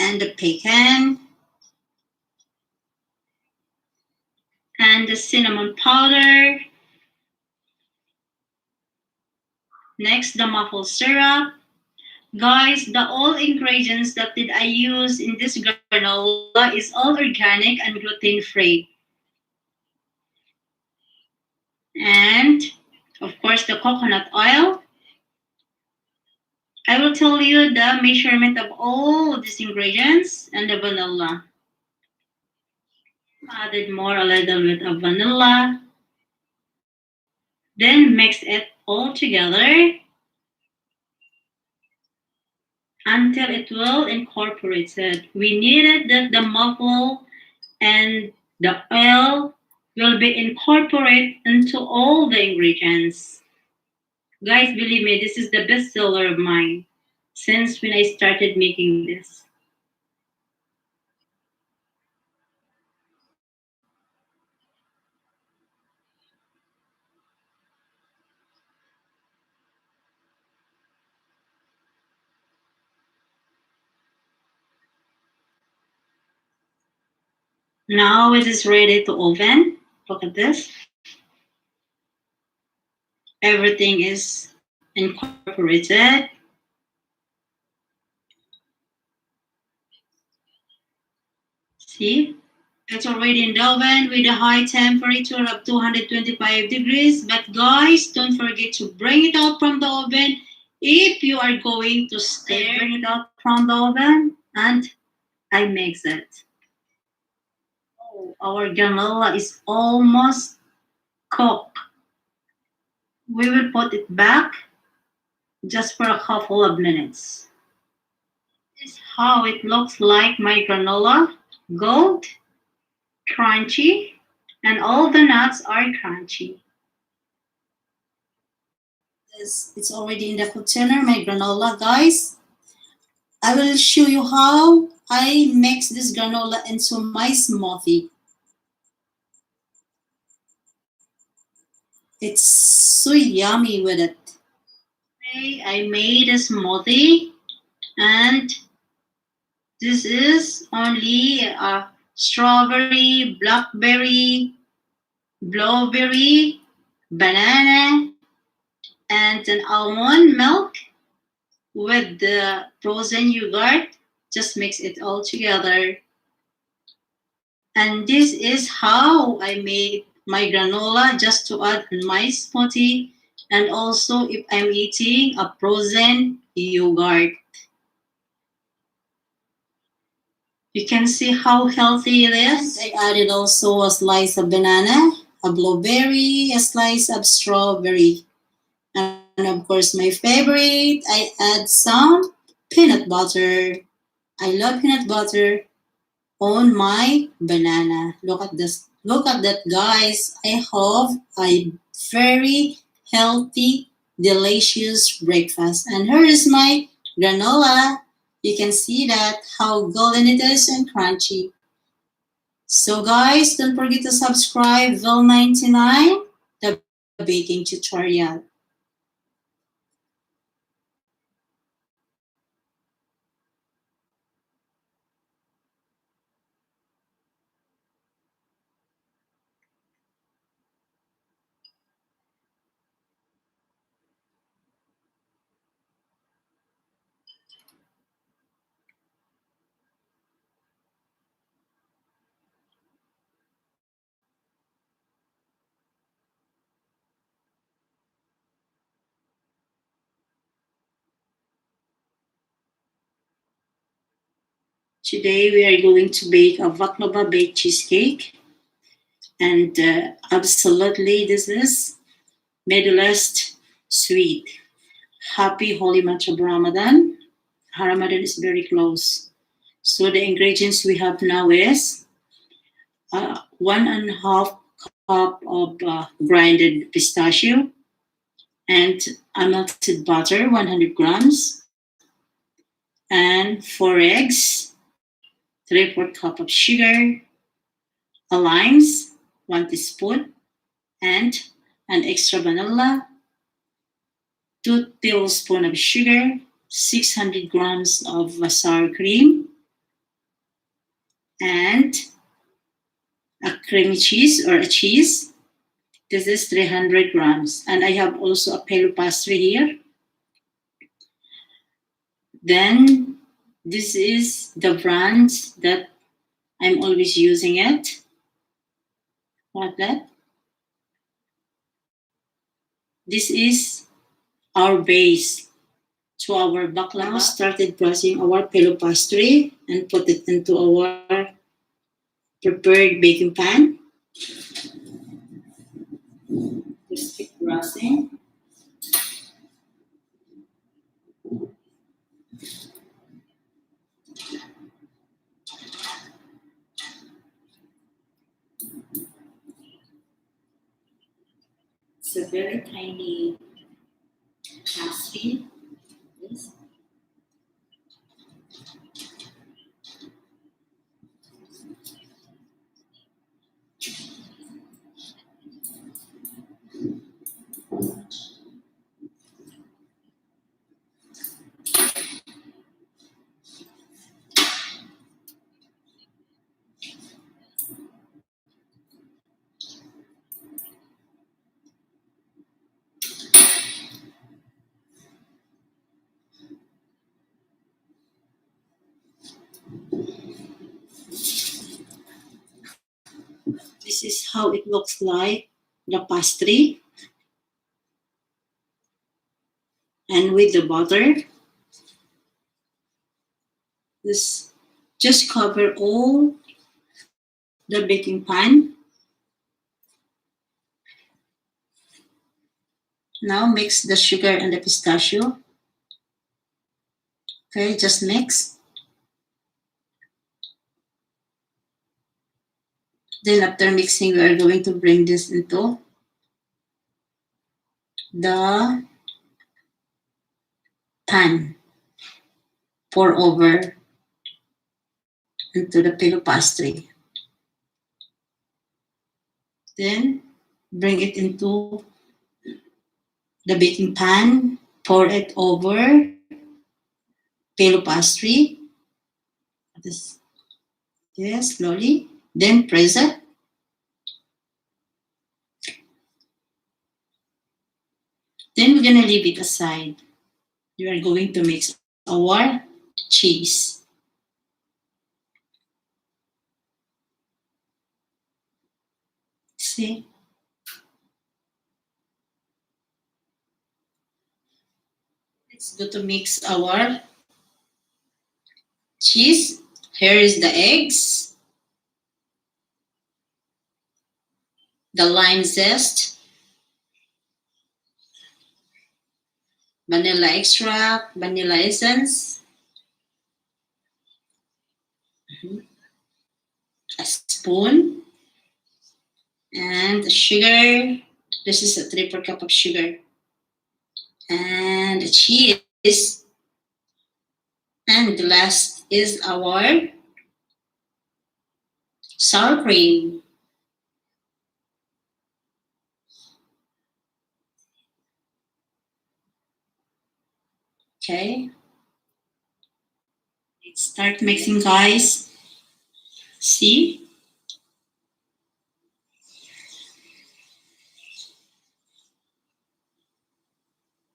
and the pecan, and the cinnamon powder. Next, the maple syrup. Guys, the all ingredients that did I use in this granola is all organic and gluten-free. And, of course, the coconut oil. I will tell you the measurement of all these ingredients and the vanilla. Added more a little bit of vanilla. Then mix it all together until it will incorporate it. We needed that the maple and the oil will be incorporated into all the ingredients. Guys, believe me, this is the best seller of mine since when I started making this. Now it is ready to oven. Look at this. Everything is incorporated. See? It's already in the oven with a high temperature of 225 degrees. But guys, don't forget to bring it out from the oven if you are going to stay. Bring it out from the oven and I mix it. Oh, our granola is almost cooked. We will put it back just for a couple of minutes. This is how it looks like my granola. Gold, crunchy, and all the nuts are crunchy. It's already in the container, my granola, guys. I will show you how I mix this granola into my smoothie. It's so yummy with it. Okay, I made a smoothie and this is only a strawberry, blackberry, blueberry, banana, and an almond milk with the frozen yogurt. Just mix it all together. And this is how I made my granola just to add in my smoothie, and also if I'm eating a frozen yogurt. You can see how healthy it is. I added also a slice of banana, a blueberry, a slice of strawberry. And of course, my favorite, I add some peanut butter. I love peanut butter on my banana. Look at this. Look at that, guys. I have a very healthy, delicious breakfast. And here is my granola. You can see that how golden it is and crunchy. So guys, don't forget to subscribe Vil99, the baking tutorial. Today we are going to bake a baklava baked cheesecake. And absolutely, this is Middle East sweet. Happy Holy month of Ramadan. Ramadan is very close. So the ingredients we have now is 1.5 cup of grinded pistachio and a melted butter, 100 grams, and 4 eggs, 3/4 cup of sugar, a limes, 1 teaspoon, and an extra vanilla, 2 tablespoons of sugar, 600 grams of sour cream, and a creamy cheese or a cheese. This is 300 grams. And I have also a pelo pastry here. Then this is the brand that I'm always using it. Like that. This is our base to our baklava. Now started pressing our pelo pastry and put it into our prepared baking pan. Just keep pressing. It's a very tiny pastry. Yes. This is how it looks like, the pastry. And with the butter, this just cover all the baking pan. Now mix the sugar and the pistachio. Okay, just mix. Then after mixing, we are going to bring this into the pan. Pour over into the pelo pastry. Then bring it into the baking pan. Pour it over pelo pastry. This, yes, slowly. Then press it. Then we're gonna leave it aside. We are going to mix our cheese. See? Let's go to mix our cheese. Here is the eggs, the lime zest, vanilla extract, vanilla essence, a spoon, and sugar. This is a 3/4 cup of sugar. And cheese. And the last is our sour cream. Okay. Let's start mixing, guys. See?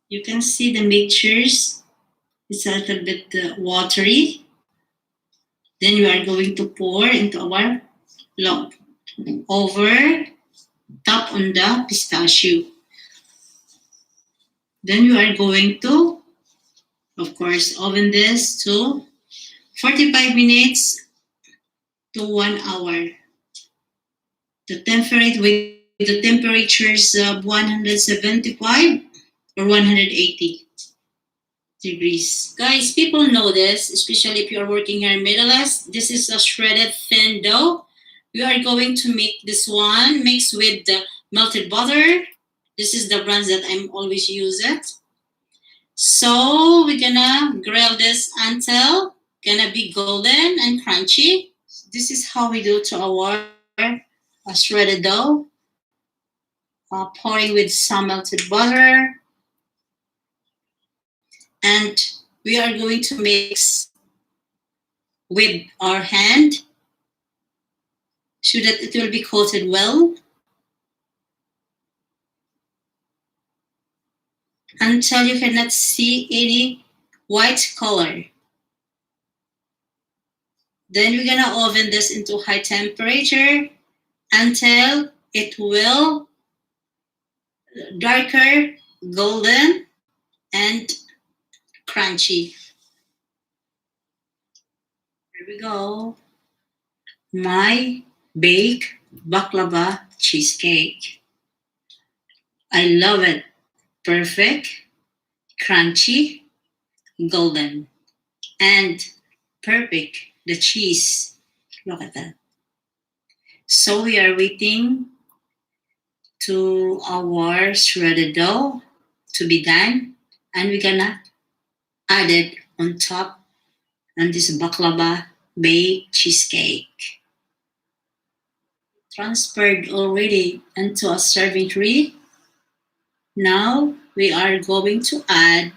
You can see the mixtures. It's a little bit watery. Then we are going to pour into our log over top on the pistachio. Then we are going to, of course, oven this to 45 minutes to 1 hour. The temperature with the temperatures of 175 or 180 degrees. Guys, people know this, especially if you're working here in Middle East. This is a shredded thin dough. We are going to make this one mixed with the melted butter. This is the brands that I'm always use it. So we're gonna grill this until gonna be golden and crunchy. This is how we do to our shredded dough. Pouring with some melted butter. And we are going to mix with our hand so that it will be coated well until you cannot see any white color. Then we're gonna oven this into high temperature until it will darker, golden, and crunchy. Here we go. My baked baklava cheesecake. I love it. Perfect, crunchy, golden, and perfect. The cheese. Look at that. So we are waiting to our shredded dough to be done, and we're gonna add it on top on this baklava baked cheesecake. Transferred already into a serving tray. Now we are going to add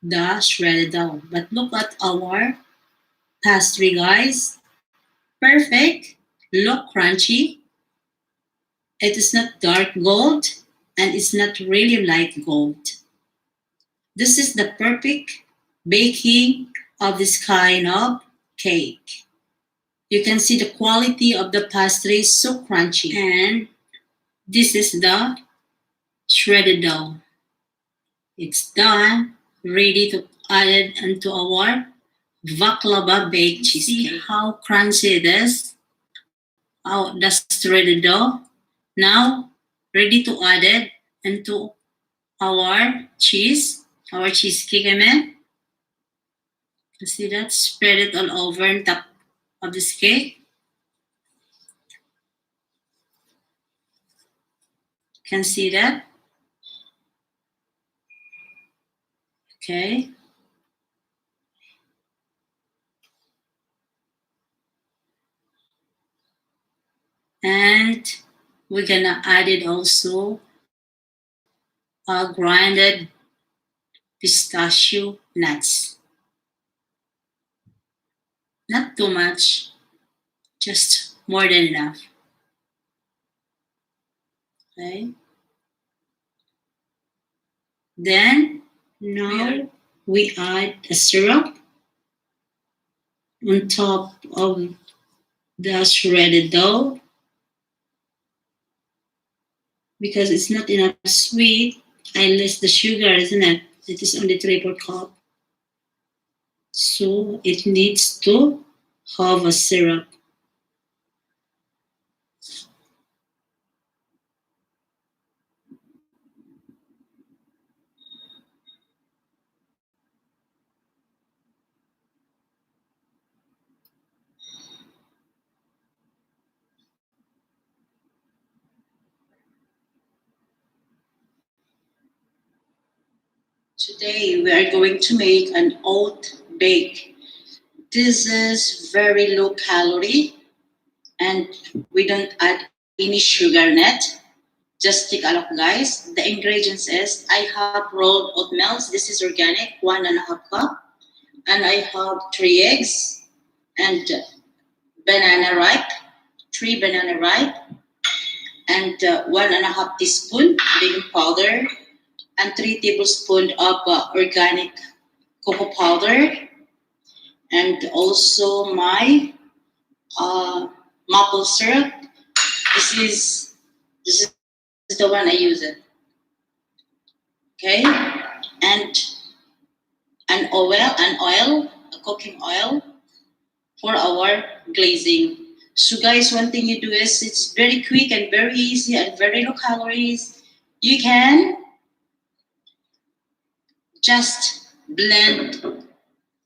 the shredded dough. But look at our pastry, guys. Perfect. Look crunchy. It is not dark gold and it's not really light gold. This is the perfect baking of this kind of cake. You can see the quality of the pastry is so crunchy. And this is the shredded dough. It's done, ready to add it into our baklava baked cheesecake. See how crunchy it is? Oh, that's shredded dough. Now, ready to add it into our cheesecake, I mean. You see that? Spread it all over on top of this cake. Can see that? Okay. And we're gonna add it also grinded pistachio nuts. Not too much, just more than enough. Okay. Then now we add a syrup on top of the shredded dough because it's not enough sweet unless the sugar, isn't it? It is only 3/4 cup. So it needs to have a syrup. Today we are going to make an oat bake. This is very low calorie and we don't add any sugar in it. Just take a look, guys. The ingredients is I have rolled oatmeal. This is organic, 1.5 cup, and I have 3 eggs and banana ripe, 3 banana ripe, and 1.5 teaspoon baking powder, and 3 tablespoons of organic cocoa powder, and also my maple syrup. This is the one I use it. Okay, and a cooking oil for our glazing. So guys, one thing you do is it's very quick and very easy and very low calories. You can just blend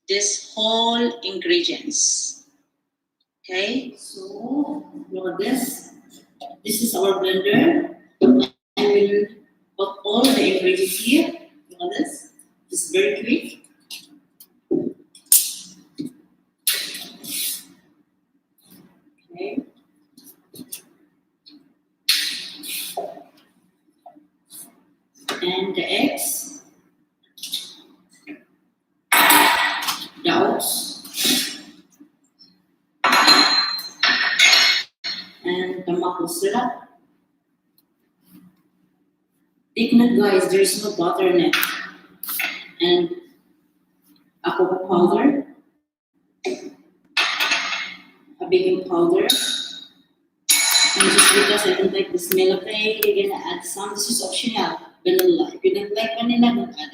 this whole ingredients. Okay, so for this is our blender. I will put all the ingredients here. Look at this. It's very quick. Okay. And the eggs, the oats, and the maple syrup. Take note, guys, there's no butter in it. And a cocoa powder, a baking powder. And just because I don't like the smell of it, you're gonna add some. This is optional. Vanilla. If you don't like vanilla, don't add it.